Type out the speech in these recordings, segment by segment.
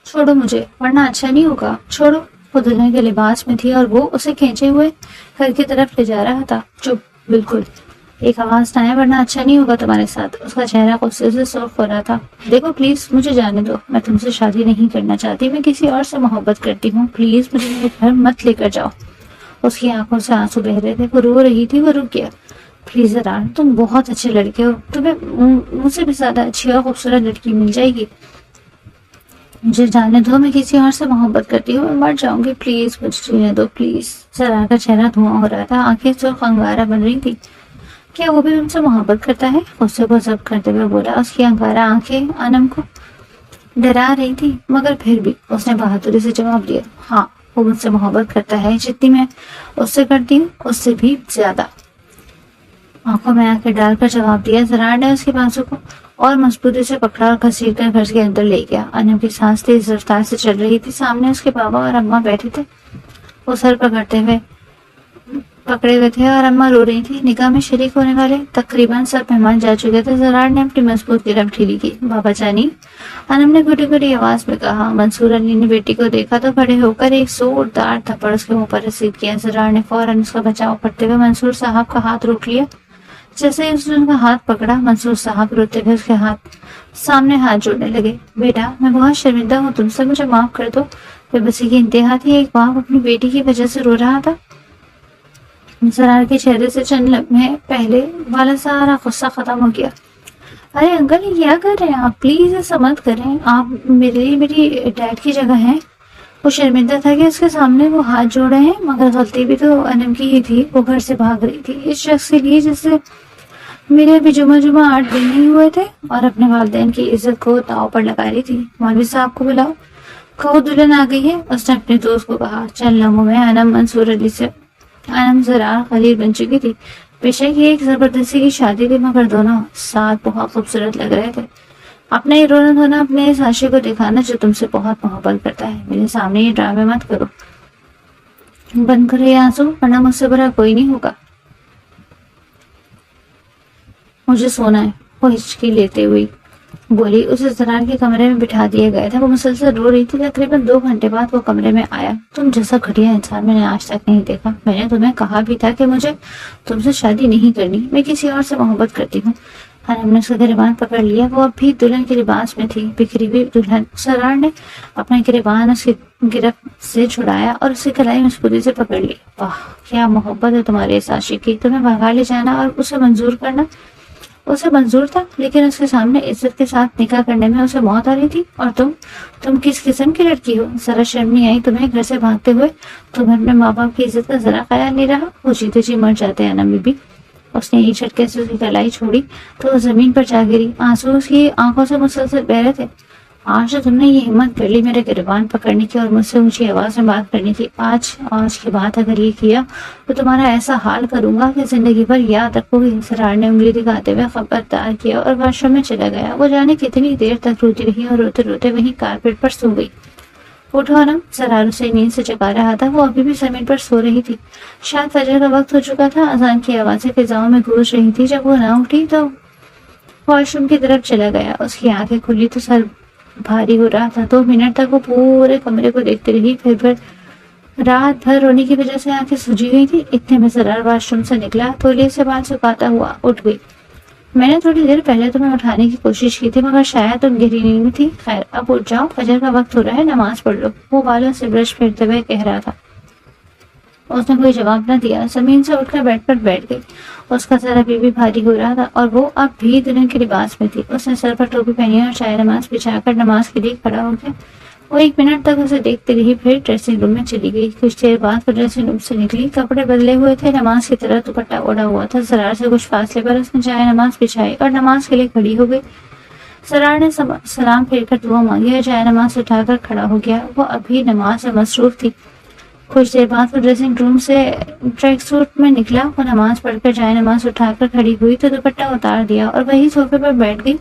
چھوڑو مجھے ورنہ اچھا نہیں ہوگا، چھوڑو۔ وہ دلہن کے لباس میں تھی اور وہ اسے کھینچے ہوئے گھر کی طرف لے جا رہا تھا۔ چپ، بالکل ایک آواز نہ آئے ورنہ اچھا نہیں ہوگا تمہارے ساتھ۔ اس کا چہرہ غصے سے سرخ ہو رہا تھا۔ دیکھو پلیز مجھے جانے دو، میں تم سے شادی نہیں کرنا چاہتی، میں کسی اور سے محبت کرتی ہوں، پلیز مجھے میرے گھر مت لے کر جاؤ۔ اس کی آنکھوں سے آنسو بہ رہے تھے، وہ رو رہی تھی۔ وہ رک گیا۔ پلیز زران، تم بہت اچھے لڑکے ہو، تمہیں مجھ سے بھی زیادہ اچھی اور خوبصورت لڑکی مل جائے گی، مجھے جانے دو، میں کسی اور سے محبت کرتی ہوں، میں مر جاؤں گی، پلیز مجھے جینے دو پلیز۔ زران کا چہرہ دھواں ہو رہا تھا، آنکھیں سرخ انگارہ بن رہی تھی۔ کیا وہ بھی ان سے محبت کرتا ہے؟ غصے کو ضبط کرتے ہوئے بولا۔ اس کی انگارہ آنکھیں انم کو ڈرا رہی تھی، مگر پھر بھی اس نے بہادری سے جواب دیا، ہاں وہ مجھ سے محبت کرتا ہے، جتنی میں اس سے کرتی ہوں اس سے بھی زیادہ۔ آنکھوں میں آنکھیں ڈال کر جواب دیا۔ زرار نے اس کے بازو کو اور مضبوطی سے پکڑا اور گھسیٹ کر گھر کے اندر لے گیا۔ انم کی سانس تیز رفتار سے چل رہی تھی۔ سامنے اس کے بابا اور اماں بیٹھے تھے، وہ سر پکڑے ہوئے تھے اور اماں رو رہی تھی۔ نکاح میں شریک ہونے والے تقریباً سب مہمان جا چکے تھے۔ زرار نے اپنی مضبوط گرفت ڈھیلی کی۔ بابا جانی، انم نے گھٹی گھٹی آواز میں کہا۔ منصور علی نے بیٹی کو دیکھا تو کھڑے ہو کر ایک زوردار تھپڑ اس کے منہ پر رسید کیا۔ زرار نے فوراً اس کا بچاؤ کرتے ہوئے منصور صاحب کا ہاتھ روک لیا۔ جیسے ہی اس نے ان کا ہاتھ پکڑا، منصور صاحب روتے ہوئے اس کے سامنے ہاتھ جوڑنے لگے۔ بیٹا میں بہت شرمندہ ہوں تم سے، مجھے معاف کر دو۔ بے بسی کی انتہا تھی، ایک باپ اپنی بیٹی کی وجہ سے رو رہا تھا۔ زرار کے چہرے سے چند لمحے پہلے والا سارا غصہ ختم ہو گیا۔ ارے انکل یہ کیا کر رہے ہیں آپ؟ پلیز ایسا مت کریں، آپ میرے لیے میری ڈیڈ کی جگہ ہیں۔ وہ شرمندہ تھا کہ اس کے سامنے وہ ہاتھ جوڑ رہے ہیں، مگر غلطی بھی تو انم کی ہی تھی۔ وہ گھر سے بھاگ رہی تھی اس شخص کے لیے جس سے میرے ابھی جمعہ 8 دن نہیں ہوئے تھے، اور اپنے والدین کی عزت کو داؤ پر لگا رہی تھی۔ مولوی صاحب کو بلاؤ، کہو دلہن آ گئی ہے۔ اس نے اپنے دوست کو کہا۔ چند لمحوں میں انم زرار خلیل بن چکی تھی۔ بے شک یہ ایک زبردستی کی شادی تھی، مگر دونوں ساتھ بہت خوبصورت لگ رہے تھے۔ اپنا یہ رونا دھونا اپنے اس عاشق کو دکھانا جو تم سے بہت محبت کرتا ہے۔ میرے سامنے یہ ڈرامے مت کرو، بند کرو یہ آنسو، ورنہ مجھ سے برا کوئی نہیں ہوگا۔ مجھے سونا ہے، وہ ہچکی لیتے ہوئی بولی۔ اسے زرار کے کمرے میں بٹھا دیا گیا تھا۔ وہ مسلسل رو رہی تھی۔ تقریباً 2 گھنٹے بعد وہ کمرے میں آیا۔ تم جیسا گھٹیا انسان میں نے آج تک نہیں دیکھا۔ میں نے تمہیں کہا بھی تھا کہ مجھے تم سے شادی نہیں کرنی، میں کسی اور سے محبت کرتی ہوں۔ انم نے اس کا گریبان پکڑ لیا۔ وہ اب بھی دلہن کے لباس میں تھی، بکھری ہوئی دلہن۔ زرار نے اپنا گریبان اس کی گرفت سے چھڑایا اور اس کی کلائی مضبوطی سے پکڑ لی۔ واہ کیا محبت ہے تمہارے اس عاشق کی، تمہیں بھگا لے جانا اور اسے منظور تھا، لیکن اس کے سامنے عزت کے ساتھ نکاح کرنے میں اسے موت آ رہی تھی۔ اور تم کس قسم کی لڑکی ہو؟ ذرا شرم نہیں آئی تمہیں گھر سے بھاگتے ہوئے؟ تمہیں اپنے ماں باپ کی عزت کا ذرا خیال نہیں رہا؟ وہ جیتے جی مر جاتے ہیں انم بی بی۔ اس نے ایک جھٹکے سے اس کی کلائی چھوڑی تو وہ زمین پر جا گری۔ آنسو اس کی آنکھوں سے مسلسل بہ رہے تھے۔ آج تو تم نے یہ ہمت کر لی میرے گریبان پکڑنے کی اور مجھ سے اونچی آواز میں بات کرنے کی۔ آج کے بعد اگر یہ کیا تو تمہارا ایسا حال کروں گا کہ زندگی بھر یاد رکھو گی۔ زرار نے انگلی دکھاتے ہوئے خبردار کیا اور واش روم میں چلا گیا۔ وہ جانے کتنی دیر تک روتی رہی اور روتے روتے وہیں کارپیٹ پر سو گئی۔ اٹھو نا، زرار اسے نیند سے جگا رہا تھا۔ وہ ابھی بھی زمین پر سو رہی تھی۔ شاید فجر کا وقت ہو چکا تھا۔ اذان کی آوازیں فضاؤں میں گونج رہی تھی۔ جب وہ نہ اٹھی تو واش روم کی طرف چلا گیا۔ اس کی آنکھیں کھلی تو سر بھاری ہو رہا تھا۔ 2 منٹ تک وہ پورے کمرے کو دیکھتی رہی، پھر رات بھر رونے کی وجہ سے آنکھیں سجی گئی تھی۔ اتنے میں زرار واش روم سے نکلا، تولیے سے بال سکھاتا ہوا اٹھ گئی۔ میں نے تھوڑی دیر پہلے تمہیں اٹھانے کی کوشش کی تھی، مگر شاید تم گہری نیند میں تھی۔ خیر اب اٹھ جاؤ، فجر کا وقت ہو رہا ہے، نماز پڑھ لو۔ وہ بالوں سے برش پھیرتے ہوئے کہہ رہا تھا۔ اس نے کوئی جواب نہ دیا، زمین سے اٹھ کر بیڈ پر بیٹھ گئی۔ اس کا سر ابھی بھی بھاری ہو رہا تھا اور وہ اب بھی دلہن کے لباس میں تھی۔ اس نے سر پر ٹوپی پہنی اور چائے نماز بچھا کر نماز کے لیے کھڑا ہو گیا۔ وہ 1 منٹ تک اسے دیکھتی رہی، پھر ڈریسنگ روم میں چلی گئی۔ کچھ دیر بعد وہ ڈریسنگ روم سے نکلی، کپڑے بدلے ہوئے تھے، نماز کی طرح دوپٹہ اوڑھا ہوا تھا۔ زرار سے کچھ فاصلے پر اس نے چائے نماز بچھائی اور نماز کے لیے کھڑی ہو گئی۔ زرار نے سلام پھیر کر دعا مانگی اور چائے نماز اٹھا کر کھڑا ہو گیا۔ وہ ابھی نماز میں مصروف تھی۔ کچھ دیر بعد وہ ڈریسنگ روم سے ٹریک سوٹ میں نکلا۔ وہ نماز پڑھ کر جائے نماز اٹھا کر کھڑی ہوئی تو دوپٹہ اتار دیا اور وہی صوفے پر بیٹھ گئی۔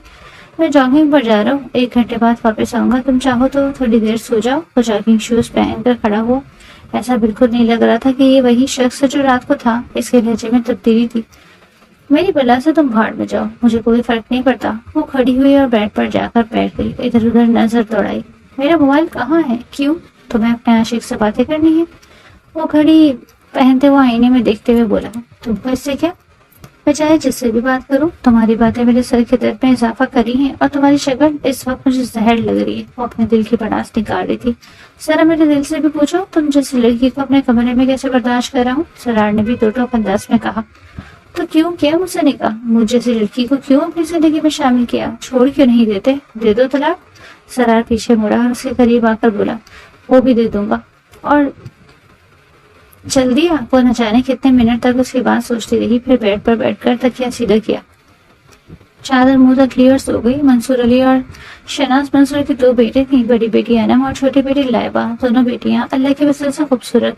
میں جاگنگ پر جا رہا ہوں، 1 گھنٹے بعد واپس آؤں گا، تم چاہو تو تھوڑی دیر سو جاؤ۔ وہ جاگنگ شوز پہن کر کھڑا ہوا۔ ایسا بالکل نہیں لگ رہا تھا کہ یہ وہی شخص ہے جو رات کو تھا۔ اس کے لہجے میں تبدیلی تھی۔ میری بلا سے تم بھاڑ میں جاؤ، مجھے کوئی فرق نہیں پڑتا۔ وہ کھڑی ہوئی اور بیڈ پر جا کر بیٹھ گئی، ادھر ادھر نظر دوڑائی۔ میرا موبائل کہاں ہے؟ کیوں؟ تمہیں اپنے عاشق سے باتیں کرنی ہے؟ وہ گھڑی پہنتے ہوئے آئینے میں دیکھتے ہوئے بولا، تم کو اس سے کیا؟ میں چاہے جس سے بھی بات کروں، تمہاری باتیں میرے سر کے درد میں اضافہ کری ہیں اور تمہاری شکل اس وقت مجھے زہر لگ رہی ہے۔ وہ اپنے دل کی بڑاس نکال رہی تھی۔ ذرا میرے دل سے بھی پوچھو، تم جیسی لڑکی کو اپنے کمرے میں کیسے برداشت کر رہا ہوں؟ سرار نے بھی دو ٹوک انداز میں کہا۔ تو کیوں کیا مجھ سے نکاح؟ مجھ جیسی لڑکی کو کیوں اپنی زندگی میں شامل کیا؟ چھوڑ کیوں نہیں دیتے؟ دے دو طلاق۔ سرار پیچھے مڑا اور اس کے قریب آ کر بولا، وہ بھی دے دوں گا۔ اور جلدی وہ نہ جانے کتنے منٹ تک اس کی بات سوچتی رہی، پھر بیڈ پر بیٹھ کر تکیہ سیدھا کیا، چادر منہ تک لی اور سو گئی۔ منصور علی اور شہناز منصور کی دو بیٹے تھیں، بڑی بیٹی انم اور چھوٹی بیٹی لائبہ۔ دونوں بیٹیاں اللہ کے وسیلے سے خوبصورت،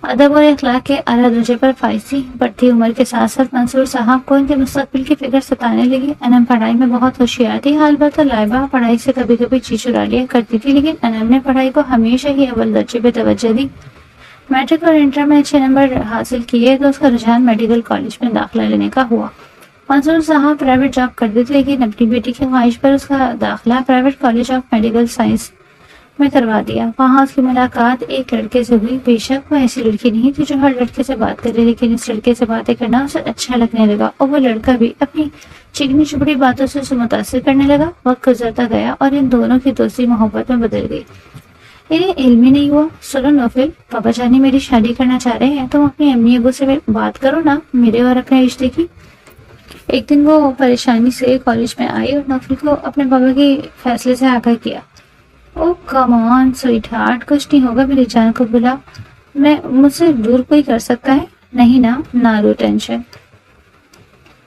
ادب اور اخلاق کے اعلیٰ درجے پر فائز تھی۔ بڑھتی عمر کے ساتھ ساتھ منصور صاحب کو ان کے مستقبل کی فکر ستانے لگی۔ انم پڑھائی میں بہت ہوشیار تھی، البتہ لائبہ پڑھائی سے کبھی کبھی چی چرا لیا کرتی تھی، لیکن انم نے پڑھائی کو ہمیشہ ہی اول درجے پہ توجہ دی۔ میٹرک اور انٹر میں اچھے نمبر حاصل کیے تو اس کا رجحان میڈیکل کالج میں داخلہ لینے کا ہوا۔ منصور صاحب پرائیویٹ جاب کرتے تھے، لیکن اپنی بیٹی کی خواہش پر اس کا داخلہ private college of medical science میں کروا دیا۔ وہاں اس کی ملاقات ایک لڑکے سے ہوئی۔ بے شک وہ ایسی لڑکی نہیں تھی جو ہر لڑکے سے بات کرے، لیکن اس لڑکے سے باتیں کرنا اسے اچھا لگنے لگا اور وہ لڑکا بھی اپنی چکنی چپڑی باتوں سے اسے متاثر کرنے لگا۔ وقت گزرتا گیا اور ان دونوں کی دوستی محبت میں بدل گئی۔ انہیں علم ہی نہیں ہوا۔ سنو نوفل، پاپا جانی میری شادی کرنا چاہ رہے ہیں، تم اپنی امی ابو سے بات کرو نا میرے اور اپنے رشتے کی۔ ایک دن وہ پریشانی سے کالج میں آئی اور نوفل کو اپنے پاپا کے فیصلے سے آگاہ کیا۔ او کم آن سویٹ ہارٹ، کچھ نہیں ہوگا، میری جان کو بلا، میں مجھ سے دور کوئی کر سکتا ہے؟ نہیں نا، نہ لو ٹینشن۔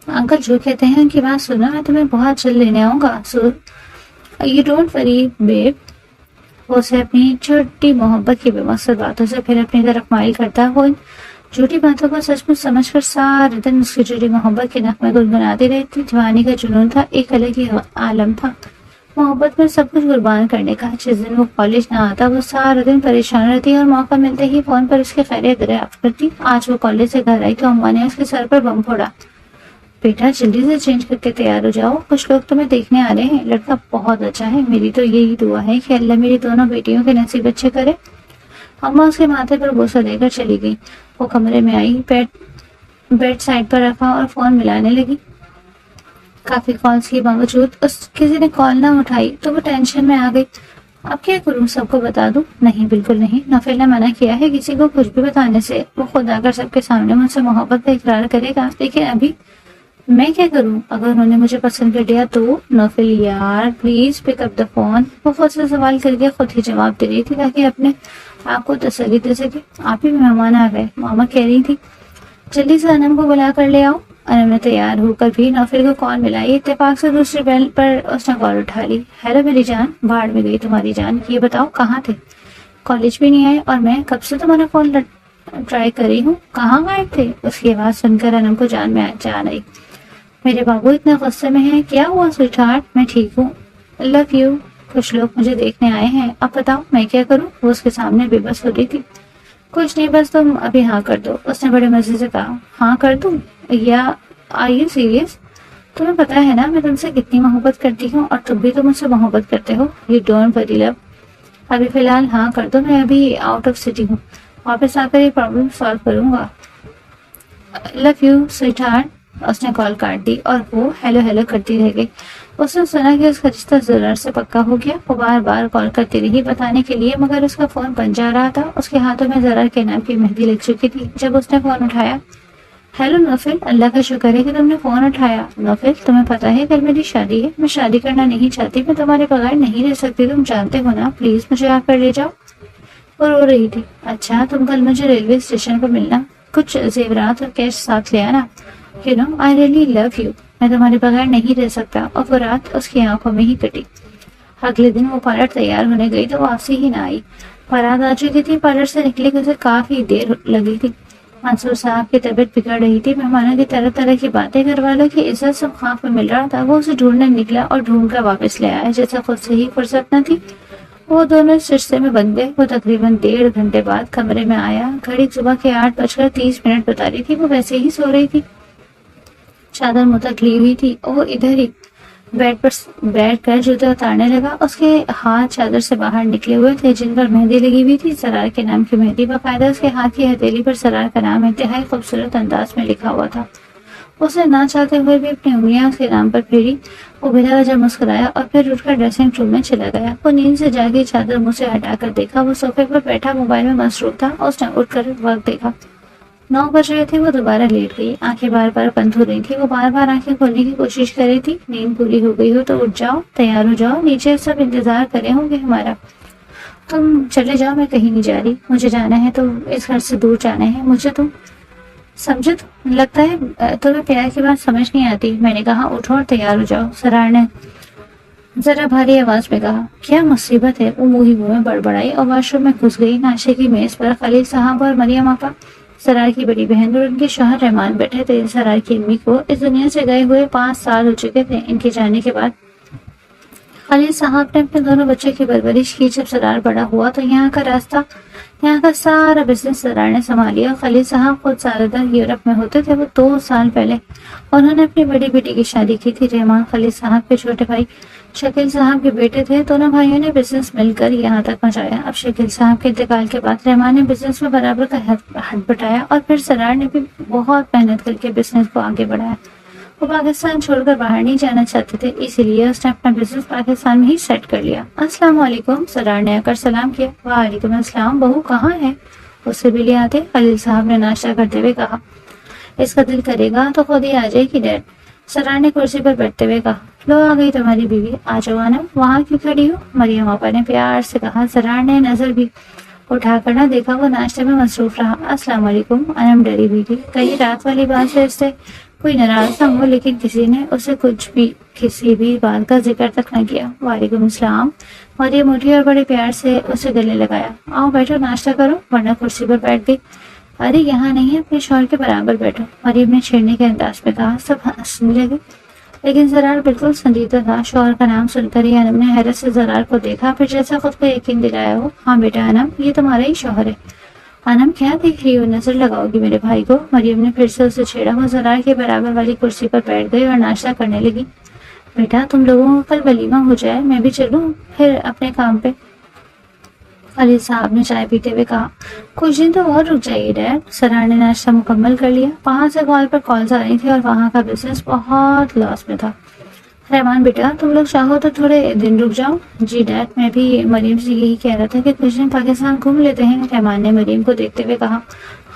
انکل جو کہتے ہیں ان کی بات سنو، میں تمہیں بہت جلد لینے آؤں گا۔ So you don't worry babe. وہ اسے اپنی چھوٹی محبت کی بے مقصد باتوں سے پھر اپنی طرف مائل کرتا۔ وہ ان جھوٹی باتوں کو سچ مچ سمجھ کر سارے دن اس کی جھوٹی محبت کے نغمے گنگناتی رہتی۔ جوانی کا جنون تھا، ایک الگ ہی عالم تھا محبت میں سب کچھ قربان کرنے کا۔ جس دن وہ کالج نہ آتا وہ سارا دن پریشان رہتی اور موقع ملتے ہی فون پر اس کی خیریت دریافت کرتی۔ آج وہ کالج سے گھر آئی تو اماں نے اس کے سر پر بم پھوڑا۔ بیٹا جلدی سے چینج کر کے تیار ہو جاؤ، کچھ لوگ تمہیں دیکھنے آ رہے ہیں۔ لڑکا بہت اچھا ہے، میری تو یہی دعا ہے کہ اللہ میری دونوں بیٹیوں کے نصیب اچھے کرے۔ اماں اس کے ماتھے پر بوسہ دے کر چلی گئی۔ وہ کمرے میں آئی، بیڈ سائڈ پر رکھا اور فون ملانے لگی۔ کافی کالز کے باوجود کسی نے کال نہ اٹھائی تو وہ ٹینشن میں آ گئی۔ اب کیا کروں، سب کو بتا دوں؟ نہیں، بالکل نہیں، نوفل نے منع کیا ہے کسی کو کچھ بھی بتانے سے۔ وہ خود آ کر سب کے سامنے مجھ سے محبت کا اقرار کرے گا، لیکن ابھی میں کیا کروں؟ اگر انہوں نے مجھے پسند کر لیا تو؟ نوفل یار please pick up the phone. وہ خود سے سوال کر کے خود ہی جواب دے رہی تھی تاکہ اپنے آپ کو تسلی دے سکے۔ آپ ہی مہمان آ گئے، ماما کہہ رہی تھی جلدی سے انم کو بلا کر لے آؤ۔ انم نے تیار ہو کر بھی نوفل کو کال ملائی۔ اتفاق سے دوسری بیل پر اس نے کال اٹھا لی۔ ہیلو میری جان، بھاڑ میں گئی تمہاری جان، یہ بتاؤ کہاں تھے؟ کالج بھی نہیں آئے اور میں کب سے تمہارا فون ٹرائی کر رہی ہوں، کہاں غائب تھے؟ اس کی آواز سن کر انم کو جان میں جان آئی۔ میرے بابو اتنے غصے میں ہیں، کیا ہوا سویٹ ہارٹ؟ میں ٹھیک ہوں، لو یو۔ کچھ لوگ مجھے دیکھنے آئے ہیں، اب بتاؤ میں کیا کروں؟ وہ اس کے سامنے بے بس ہو رہی تھی۔ کچھ نہیں، بس تم ابھی ہاں کر دو، اس نے بڑے مزے سے کہا۔ ہاں کر دوں یا آر یو سیریس؟ تمہیں پتا ہے نا میں تم سے کتنی محبت کرتی ہوں اور تم بھی تو مجھ سے محبت کرتے ہو۔ یو ڈونٹ وری لو، ابھی فی الحال ہاں کر دو، میں ابھی آؤٹ آف سٹی ہوں، واپس آ کر یہ پرابلم سالو کروں گا۔ Love you sweetheart. اس نے کال کاٹ دی اور وہ ہیلو ہیلو کرتی رہ گئی۔ اس نے سنا کہ اس کا رشتہ ضرور سے پکا ہو گیا۔ وہ بار بار کال کرتی رہی بتانے کے لیے، مگر اس کا فون بن جا رہا تھا۔ اس کے ہاتھوں میں ضرور کے نام کی مہندی لگ چکی تھی۔ جب اس نے فون اٹھایا، ہیلو نوفل، اللہ کا شکر ہے کہ تم نے فون اٹھایا۔ نوفل تمہیں پتا ہے کل میری شادی ہے، میں شادی کرنا نہیں چاہتی، میں تمہارے بغیر نہیں رہ سکتی، تم جانتے ہو نا، پلیز مجھے آ کر لے جاؤ۔ وہ رو رہی تھی۔ اچھا تم کل مجھے ریلوے اسٹیشن پر ملنا، کچھ زیورات اور کیش ساتھ لے آنا۔ You know, I really love you. میں تمہارے بغیر نہیں رہ سکتا۔ اور وہ رات اس کی آنکھوں میں ہی کٹی۔ اگلے دن وہ پارلر تیار ہونے گئی تو واپسی ہی نہ آئی۔ بارات آ چکی تھی، پارلر سے نکلے کہ اسے کافی دیر لگی تھی۔ منصور صاحب کی طبیعت بگڑ رہی تھی، مہمانوں کی طرح طرح کی باتیں گھر والوں کی عزت سب خواب میں مل رہا تھا۔ وہ اسے ڈھونڈنے نکلا اور ڈھونڈ کر واپس لے آیا جیسے خود سے ہی فرصت نہ تھی۔ وہ دونوں اس رشتے میں بن گئے۔ وہ تقریباً 1.5 گھنٹے بعد کمرے میں آیا۔ گھڑی صبح کے 8:30 بتا رہی تھی۔ وہ ویسے ہی سو رہی تھی، چادر منہ تک لی ہوئی تھی۔ وہ ادھر ہی بیڈ پر بیٹھ کر جوتے اتارنے لگا۔ اس کے ہاتھ چادر سے باہر نکلے ہوئے تھے جن پر مہندی لگی ہوئی تھی، سرار کے نام کی مہندی، باقاعدہ اس کے ہاتھ کی ہتھیلی پر سرار کا نام انتہائی خوبصورت انداز میں لکھا ہوا تھا۔ اس نے نہ چاہتے ہوئے بھی اپنی انگلیاں اس کے نام پر پھیری۔ وہ بلا وجہ مسکرایا اور پھر اٹھ کر ڈریسنگ روم میں چلا گیا۔ وہ نیند سے جاگی چادر منہ سے ہٹا کر دیکھا، وہ صوفے پر بیٹھا موبائل میں مصروف تھا۔ اس نے اٹھ کر وقت دیکھا، 9 بج رہے تھے۔ وہ دوبارہ لیٹ گئی، آنکھیں بار بار بند ہو رہی تھی۔ وہ بار بار آنکھیں کھولنے کی کوشش کر رہی تھی۔ نیند پوری ہو گئی ہو تو اٹھ جاؤ، تیار ہو جاؤ، نیچے سب انتظار کرے ہوں گے ہمارا۔ تم چلے جاؤ، میں کہیں نہیں جا رہی، مجھے جانا ہے تو اس گھر سے دور جانا ہے مجھے، تم سمجھے؟ تو لگتا ہے تمہیں پیار کی بات سمجھ نہیں آتی۔ میں نے کہا اٹھو اور تیار ہو جاؤ، سرار نے ذرا بھاری آواز میں کہا۔ کیا مصیبت ہے؟ وہ منہ ہی منہ میں بڑبڑائی اور واش روم میں گھس گئی۔ ناشتے کی میز پر خلیل صاحب اور مریم آپا، سرار کی بڑی بہن اور ان کے شوہر رحمان بیٹھے تھے۔ سرار کی امی کو اس دنیا سے گئے ہوئے 5 سال ہو چکے تھے۔ ان کے جانے کے بعد خلیل صاحب نے اپنے دونوں بچوں کی پرورش کی۔ جب سرار بڑا ہوا تو یہاں کا سارا بزنس سرار نے سنبھالیا۔ خلیل صاحب خود سالہ یورپ میں ہوتے تھے۔ وہ 2 سال پہلے انہوں نے اپنی بڑی بیٹی کی شادی کی تھی۔ رحمان خلیل صاحب کے چھوٹے بھائی شکیل صاحب کے بیٹے تھے۔ دونوں بھائیوں نے بزنس مل کر یہاں تک پہنچایا۔ اب شکیل صاحب کے انتقال کے بعد رحمان نے بزنس میں برابر کا ہاتھ بٹایا اور پھر سرار نے بھی بہت محنت کر کے بزنس کو آگے بڑھایا۔ وہ پاکستان چھوڑ کر باہر نہیں جانا چاہتے تھے، اسی لیے اس نے اپنا بزنس پاکستان میں ہی سیٹ کر لیا۔ السلام علیکم، سرار نے آ کر سلام کیا۔ وعلیکم السلام، بہو کہاں ہے؟ اسے بھی لے آتے، خلیل صاحب نے ناشتہ کرتے ہوئے کہا۔ اس کا دل کرے گا تو خود ہی آ جائے گی ڈیڈ، سرار نے کرسی پر بیٹھتے ہوئے کہا۔ لو آ گئی تمہاری بیوی، آ جاؤ انم، وہاں کیوں کھڑی ہو؟ مریم آپا نے پیار سے کہا۔ سرار نے نظر بھی اٹھا کر نہ دیکھا، وہ ناشتے میں مصروف رہا۔ السلام علیکم، انم ڈری ہوئی تھی، کہیں رات والی بات سے اس سے کوئی ناراض نہ ہو، لیکن کسی نے اسے کسی بھی بات کا ذکر تک نہ کیا۔ وعلیکم السلام، مریم اٹھی اور بڑے پیار سے اسے گلے لگایا۔ آؤ بیٹھو، ناشتہ کرو، ورنہ کرسی پر بیٹھ گئی۔ ارے یہاں نہیں، اپنے شوہر کے برابر بیٹھو، مریم نے چھیڑنے کے انداز میں کہا۔ سب ہنسنے لگے، لیکن زرار بالکل سنجیدہ تھا۔ شوہر کا نام سن کر ہی انم نے حیرت سے زرار کو دیکھا، پھر جیسا خود کو یقین دلایا ہو۔ ہاں بیٹا انم، یہ تمہارا ہی شوہر ہے۔ انم کیا دیکھ رہی ہو، نظر لگاؤ گی میرے بھائی کو؟ مریم نے پھر سے اسے چھیڑا۔ وہ زرار کے برابر والی کرسی پر بیٹھ گئی اور ناشتہ کرنے لگی۔ بیٹا تم لوگوں کا کل ولیمہ ہو جائے، میں بھی چلوں پھر اپنے کام پہ، خلیل صاحب نے چائے پیتے ہوئے کہا۔ کچھ دن تو اور رک جائیے ڈیڈ، سرار نے ناشتہ مکمل کر لیا۔ وہاں سے کال پر کالز آ رہی تھی اور وہاں کا بزنس بہت لاس میں تھا۔ رحمان بیٹا تم لوگ چاہو تو تھوڑے دن رک جاؤ۔ جی ڈیڈ، میں بھی مریم سے یہی کہہ رہا تھا کہ کچھ دن پاکستان گھوم لیتے ہیں، رحمان نے مریم کو دیکھتے ہوئے کہا۔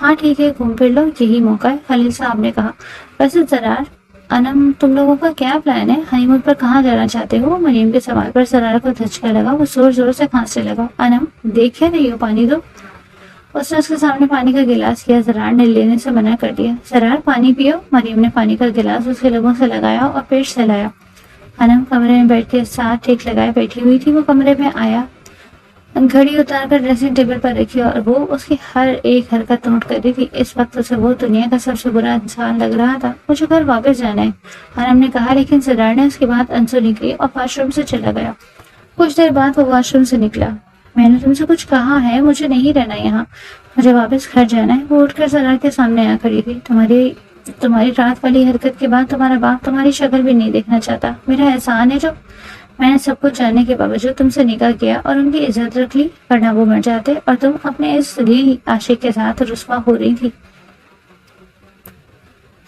ہاں ٹھیک ہے، گھوم پھر لو، یہی موقع ہے، خلیل صاحب نے کہا۔ ویسے زرار انم، تم لوگوں کا کیا پلان ہے؟ ہنی مون پر کہاں جانا چاہتے ہو؟ مریم کے سوال پر سرار کو دھچکا لگا، وہ زور زور سے کھانسنے لگا۔ انم دیکھے نہیں ہو، پانی دو۔ اس نے اس کے سامنے پانی کا گلاس کیا، زرار نے لینے سے منع کر دیا۔ زرار پانی پیو، مریم نے پانی کا گلاس اس کے لبوں سے لگایا اور پیٹ سے لایا۔ انم کمرے میں بیٹھ کے ساتھ ٹیک لگائے بیٹھی ہوئی تھی۔ وہ کمرے میں آیا، گھڑی اتار کر ڈریسنگ ٹیبل پر رکھی اور وہ اس کی ہر ایک حرکت نوٹ کر رہی تھی۔ اس وقت اسے وہ دنیا کا سب سے برا انسان لگ رہا تھا۔ مجھے گھر واپس جانا ہے، انم نے کہا، لیکن زرار نے اس کی بات انسنی کی اور واش روم سے چلا گیا۔ کچھ دیر بعد وہ واش روم سے نکلا۔ میں نے تم سے کچھ کہا ہے، مجھے نہیں رہنا یہاں، مجھے واپس گھر جانا ہے۔ وہ اٹھ کر زرار کے سامنے آ کھڑی تھی۔ تمہاری رات والی حرکت کے بعد تمہارا باپ تمہاری شکل بھی نہیں دیکھنا چاہتا۔ میرا احسان ہے جو میں نے سب کچھ جاننے کے باوجود تم سے نکاح کیا اور ان کی عزت رکھ لی، ورنہ وہ مر جاتے اور تم اپنے اس ذلیل عاشق کے ساتھ رسوا ہو رہی تھی۔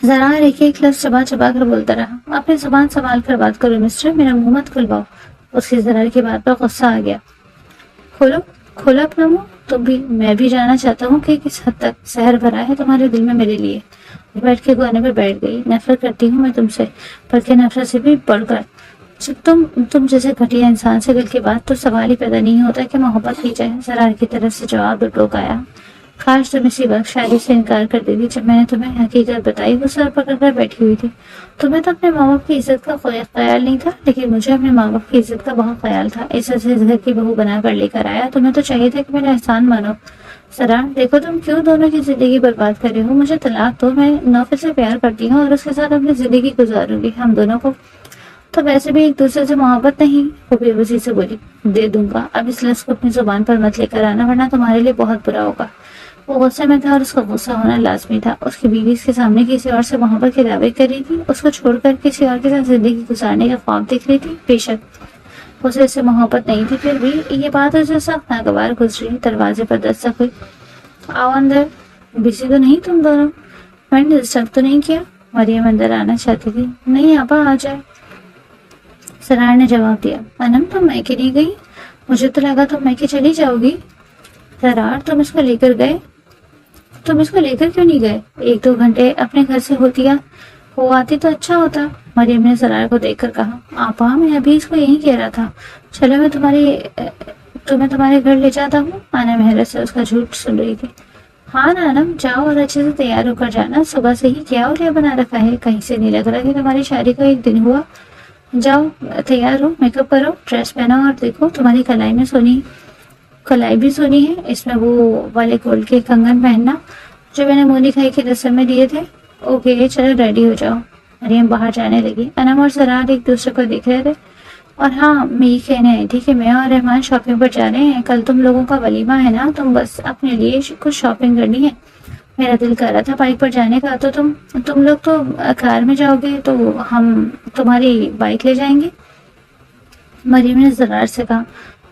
زرار ایک لفظ چبا چبا کر بولتا رہا۔ اپنی زبان سنبھال کر بات کرو مسٹر، میرا منہ مت کھلواؤ۔ اس کی زرار کی بات پر غصہ آ گیا۔ کھولو اپنا منہ، تم بھی، میں بھی جاننا چاہتا ہوں کہ کس حد تک زہر بھرا ہے تمہارے دل میں میرے لیے۔ وہ بیٹھ کے گونے پر بیٹھ گئی۔ نفرت کرتی ہوں میں تم سے، بلکہ نفرت سے بھی بڑھ کر۔ جب تم جیسے گھٹیا انسان سے دل کی بات تو سوال ہی پیدا نہیں ہوتا کہ محبت کی جائے۔ زرار کی طرف سے جواب ٹوک آیا۔ کاش تم اسی وقت شادی سے انکار کر دیتی جب میں نے تمہیں حقیقت بتائی۔ وہ سر پکڑ کر بیٹھی ہوئی تھی۔ تمہیں تو اپنے ماں باپ کی عزت کا کوئی خیال نہیں تھا، لیکن مجھے اپنے ماں باپ کی عزت کا بہت خیال تھا۔ عزت سے گھر کی بہو بنا کر لے کر آیا، تمہیں تو چاہیے تھا کہ میرا احسان مانو۔ زرار دیکھو تم کیوں دونوں کی زندگی برباد کر رہے ہو، مجھے طلاق دو، میں نوفل سے پیار کرتی ہوں اور اس کے ساتھ اپنی زندگی گزاروں گی۔ ہم دونوں کو تو ویسے بھی ایک دوسرے سے محبت نہیں۔ وہ بے بسی سے بولی۔ دے دوں گا، اب اس لفظ کو اپنی زبان پر مت لے کر آنا، ورنہ تمہارے لیے بہت برا ہوگا۔ وہ غصے میں تھا اور اس کا غصہ ہونا لازمی تھا. اس کی بیوی اس کے سامنے کسی اور سے محبت کے دعوے کر رہی تھی, اس کو چھوڑ کر کسی اور کے ساتھ زندگی گزارنے کا خواب دیکھ رہی تھی. بے شک اسے اس سے محبت نہیں تھی, پھر بھی یہ بات اسے سخت ناگوار گزری. دروازے پر دستک ہوئی. آؤ اندر. بزی تو نہیں تم دونوں؟ میں نے ڈسٹرب تو نہیں کیا؟ مریم اندر آنا چاہتی تھی. نہیں آپا, آ جائے, سرار نے جواب دیا. انم تم میکے نہیں گئی؟ مجھے تو لگا تم میکے چلی جاؤ گی. سرار تم اس کو لے کر گئے؟ تم اس کو لے کر کیوں نہیں گئے؟ 1-2 گھنٹے اپنے گھر سے ہو آتی تو اچھا ہوتا. مریم نے سرار کو دیکھ کر کہا. آپا میں ابھی اس کو یہی کہہ رہا تھا, چلو میں تمہیں تمہارے گھر لے جاتا ہوں. انم حیرت سے اس کا جھوٹ سن رہی تھی. ہاں نانم جاؤ اور اچھے سے تیار ہو کر جانا. صبح سے ہی کیا اور بنا رکھا ہے, کہیں سے نہیں لگ رہا کہ تمہاری شادی کا 1 دن ہوا. جاؤ تیار ہو, میک اپ کرو, ڈریس پہنو, اور دیکھو تمہاری کلائی بھی سونی ہے, اس میں وہ والے گولڈ کے کنگن پہننا جو میں نے مونی کھائی کی رسم میں دیے تھے. اوکے چلو ریڈی ہو جاؤ. مریم باہر جانے لگی. انم اور سرار ایک دوسرے کو دیکھ رہے تھے. اور ہاں میں یہ کہنے آئی تھی کہ میں اور رحمان شاپنگ پر جا رہے ہیں. کل تم لوگوں کا ولیمہ ہے نا, تم بس اپنے لیے کچھ شاپنگ کرنی ہے. میرا دل کر رہا تھا بائک پر جانے کا, تو تم لوگ تو کار میں جاؤ گے تو ہم تمہاری بائک لے جائیں گے. مریم نے سرار سے کہا.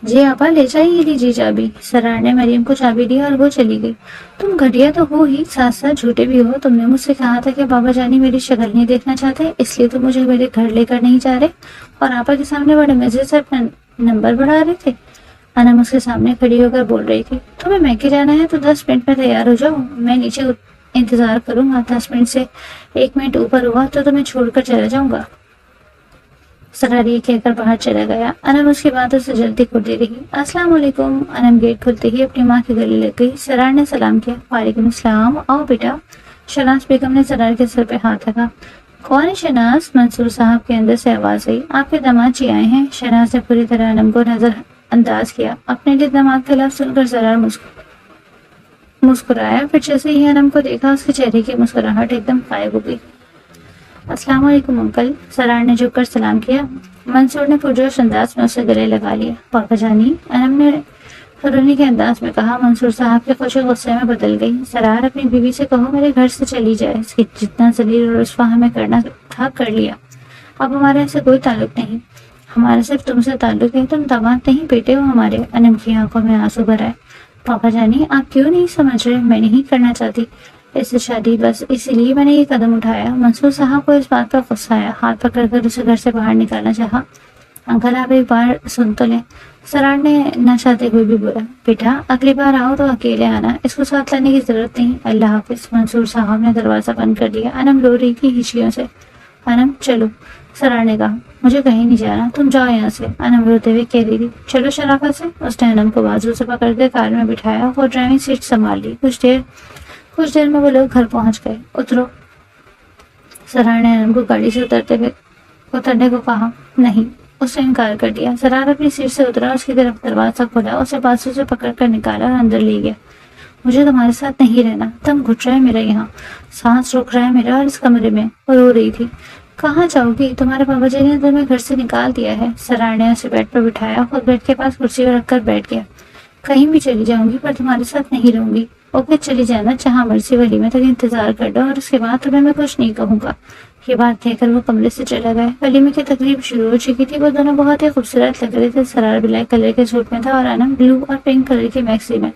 جی آپا لے جائیے, لیجیے چابی. سرار نے مریم کو چابی دی اور وہ چلی گئی. تم گھٹیا تو ہو ہی, ساتھ ساتھ جھوٹے بھی ہو. تم نے مجھ سے کہا تھا کہ بابا جانی میری شکل نہیں دیکھنا چاہتے, اس لیے تم مجھے میرے گھر لے کر نہیں جا رہے, اور آپا کے سامنے بڑے مزے سے اپنا نمبر بڑھا رہے تھے. انم اس کے سامنے کھڑی ہو کر بول رہی تھی. تمہیں میکے جانا ہے تو 10 منٹ میں تیار ہو جاؤ, میں نیچے انتظار کروں گا. 10 منٹ سے 1 منٹ اوپر ہوا تو تمہیں چھوڑ کر چلا جاؤں گا. سرار یہ کہہ کر باہر چلا گیا. انم اس کی باتوں سے جلدی کھڑتی رہی. السلام علیکم. انم گیٹ کھلتے ہی اپنی ماں کے گلے لگ گئی. سرار نے سلام کیا. وعلیکم السلام, آؤ بیٹا. شناز بیگم نے سرار کے سر پہ ہاتھ رکھا. کون ہے شناز؟ منصور صاحب کے اندر سے آواز آئی. آپ کے داماد جی آئے ہیں. شناز نے پوری طرح انم کو نظر انداز کیا. اپنے لیے داماد کا لفظ سن کر سرار مسکرایا. پھر جیسے ہی انم کو دیکھا اس کے چہرے کی مسکراہٹ ایک دم غائب ہو گئی. السلام علیکم انکل. سرار نے جھک کر سلام کیا. منصور نے پرجوش انداز میں اسے گلے لگا لیا. پاپا جانی, انم نے رونے کے انداز میں کہا. منصور صاحب کے خوشی غصے میں بدل گئی. سرار اپنی بیوی سے کہو میرے گھر سے چلی جائے. اس کی جتنا ذلیل اور رسوا ہمیں کرنا تھا کر لیا, اب ہمارے ایسے کوئی تعلق نہیں. ہمارا صرف تم سے تعلق ہے, تم داماد نہیں بیٹے ہو ہمارے. انم کی آنکھوں میں آنسو بھر آئے. پاپا جانی آپ کیوں نہیں سمجھ رہے, میں نہیں کرنا چاہتی اس سے شادی, بس اسی لیے میں نے یہ قدم اٹھایا. منصور صاحب کو اس بات پر غصہ آیا. ہاتھ پکڑ کر اسے گھر سے باہر نکالنا چاہا. انکل آپ ایک بار سن تو لیں. سرار نے نہ چاہتے ہوئے بھی بولا. بیٹا اگلی بار آؤ تو اکیلے آنا, اس کو ساتھ لانے کی ضرورت نہیں. اللہ حافظ. منصور صاحب نے دروازہ بند کر دیا. انم رو رہی تھی ہچکیوں سے. انم چلو. سرار نے کہا. مجھے کہیں نہیں جانا, تم جاؤ یہاں سے. انم روتے ہوئے کہہ رہی تھی. چلو شرافت سے. اس نے انم کو بازو سے پکڑ کے کار میں بٹھایا. وہ ڈرائیونگ سیٹ سنبھال لی. کچھ دیر میں وہ لوگ گھر پہنچ گئے. اترو. سرار نے انم کو گاڑی سے اترنے کو کہا. نہیں, اس نے انکار کر دیا. سرار اپنی سیٹ سے اترا, اس کی طرف دروازہ کھولا, اسے بازو سے پکڑ کر نکالا اور اندر لے گیا. مجھے تمہارے ساتھ نہیں رہنا, تم گھٹ رہا ہے میرا یہاں, سانس رک رہا ہے میرا اور اس کمرے میں. وہ رو رہی تھی. کہاں جاؤ گی؟ تمہارے بابا جی نے تمہیں گھر سے نکال دیا ہے. سرار نے اسے بیڈ پر بٹھایا, خود بیڈ کے پاس کرسی پر رکھ کر بیٹھ گیا. کہیں بھی چلی جاؤں گی پر تمہارے ساتھ نہیں رہوں گی. اوکے چلی جانا, جہاں مرضی, ولیمے تک انتظار کر لو, اور اس کے بعد تمہیں میں کچھ نہیں کہوں گا. یہ بات کہہ کر وہ کمرے سے چلا گیا. ولیمے کی تقریب شروع ہو چکی تھی. وہ دونوں بہت ہی خوبصورت لگ رہے تھے. سرار بلیک کلر کے سوٹ میں تھا اور انم بلو اور پنک کلر کی میکسی میں,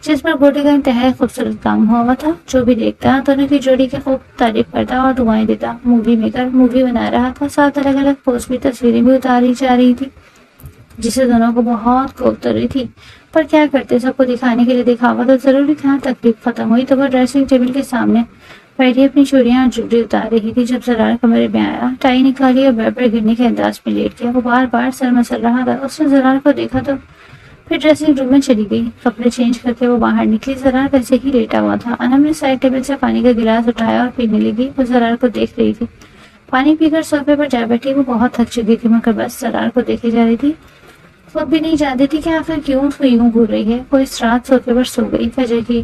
جس پر گوٹے کا انتہائی خوبصورت کام ہوا تھا. جو بھی دیکھتا دونوں کی جوڑی کی خوب تعریف کرتا اور دعائیں دیتا. مووی میکر مووی بنا رہا تھا. 7 الگ الگ پوز بھی, تصویریں بھی اتاری جا رہی تھی جسے دونوں کو بہت خوب اتر رہی تھی. پر کیا کرتے, سب کو دکھانے کے لیے دکھاوا تو ضروری تھا. تقریب ختم ہوئی تو وہ ڈریسنگ ٹیبل کے سامنے بیٹھی اپنی چوڑیاں اور جوڑی اتار رہی تھی. جب سرار کمرے میں آیا, ٹائی نکالی اور بیڈ پر گرنے کے انداز میں لیٹ گیا. وہ بار بار سر مسل رہا تھا. اس نے سرار کو دیکھا تو پھر ڈریسنگ روم میں چلی گئی. کپڑے چینج کر کے وہ باہر نکلی. سرار ویسے ہی لیٹا ہوا تھا. انم نے سائڈ ٹیبل سے پانی کا گلاس اٹھایا اور پینے لگی. وہ سرار کو دیکھ رہی تھی. پانی پی کر صوفے پر جا بیٹھی. وہ بہت تھک چکی تھی مگر بس سرار کو دیکھی جا رہی تھی. وہ بھی نہیں جانتی تھی کہ آخر کیوں اس کو یوں گھور رہی ہے. وہ اس رات صوفے پر سو گئی. فجر کی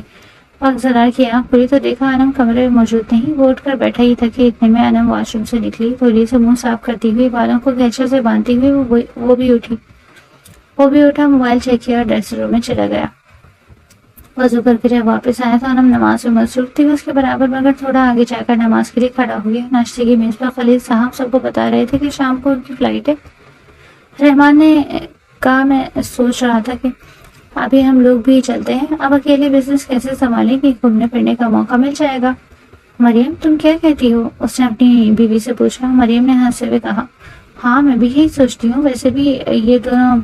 وقت سرار کی آنکھ کھلی تو دیکھا انم کمرے میں موجود نہیں. وہ اٹھ کر بیٹھا ہی تھا کہ اتنے میں انم واش روم سے نکلی. تولیے سے منہ صاف کرتی ہوئی, بالوں کو کینچے سے باندھتی ہوئی وہ بھی اٹھا. موبائل چیک کیا اور ڈریسنگ روم میں چلا گیا. وضو کر کے جب واپس آیا تو انم نماز میں مصروف تھی، اس کے برابر مگر تھوڑا آگے جا کر نماز کے لیے کھڑا ہو گیا۔ ناشتے کی میز پر خلیل صاحب سب کو بتا رہے تھے کہ شام کو ان کی فلائٹ ہے۔ رحمان نے کہا، میں سوچ رہا تھا کہ ابھی ہم لوگ بھی چلتے ہیں، اب اکیلے بزنس کیسے سنبھالیں گے، گھومنے پھرنے کا موقع مل جائے گا۔ مریم تم کیا کہتی ہو؟ اس نے اپنی بیوی سے پوچھا۔ مریم نے ہنستے ہوئے کہا، ہاں میں بھی یہی سوچتی ہوں، ویسے بھی یہ دونوں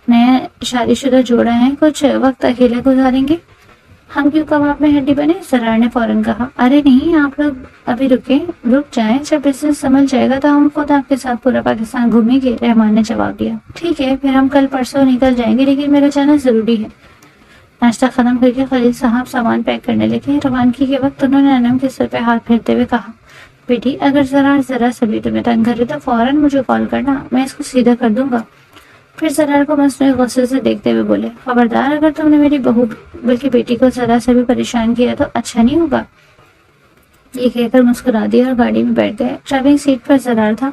نئے شادی شدہ جوڑا ہیں، کچھ وقت اکیلے گزاریں گے، ہم کیوں کباب میں ہڈی بنے؟ سرار نے فوراً کہا، ارے نہیں آپ لوگ ابھی رک جائیں، جب بزنس سنبھل جائے گا تو ہم خود آپ کے ساتھ پورا پاکستان گھومیں گے۔ رحمان نے جواب دیا، ٹھیک ہے پھر ہم کل پرسوں نکل جائیں گے، لیکن میرا جانا ضروری ہے۔ ناشتہ ختم کر کے خلیل صاحب سامان پیک کرنے لگے۔ روانگی کے وقت انہوں نے انم کے سر پہ ہاتھ پھیرتے ہوئے کہا، بیٹی اگر ذرا سا بھی تمہیں تنگ کرے تو فوراً مجھے کال کرنا، میں اس کو سیدھا کر دوں گا۔ پھر سرار کو مصنوعی غصے سے دیکھتے ہوئے بولے، خبردار اگر تم نے میری بہو بلکہ بیٹی کو ذرا سا بھی پریشان کیا تو اچھا نہیں ہوگا۔ یہ کہہ کر مسکرا دیا اور گاڑی میں بیٹھ گئے۔ ڈرائیونگ سیٹ پر سرار تھا۔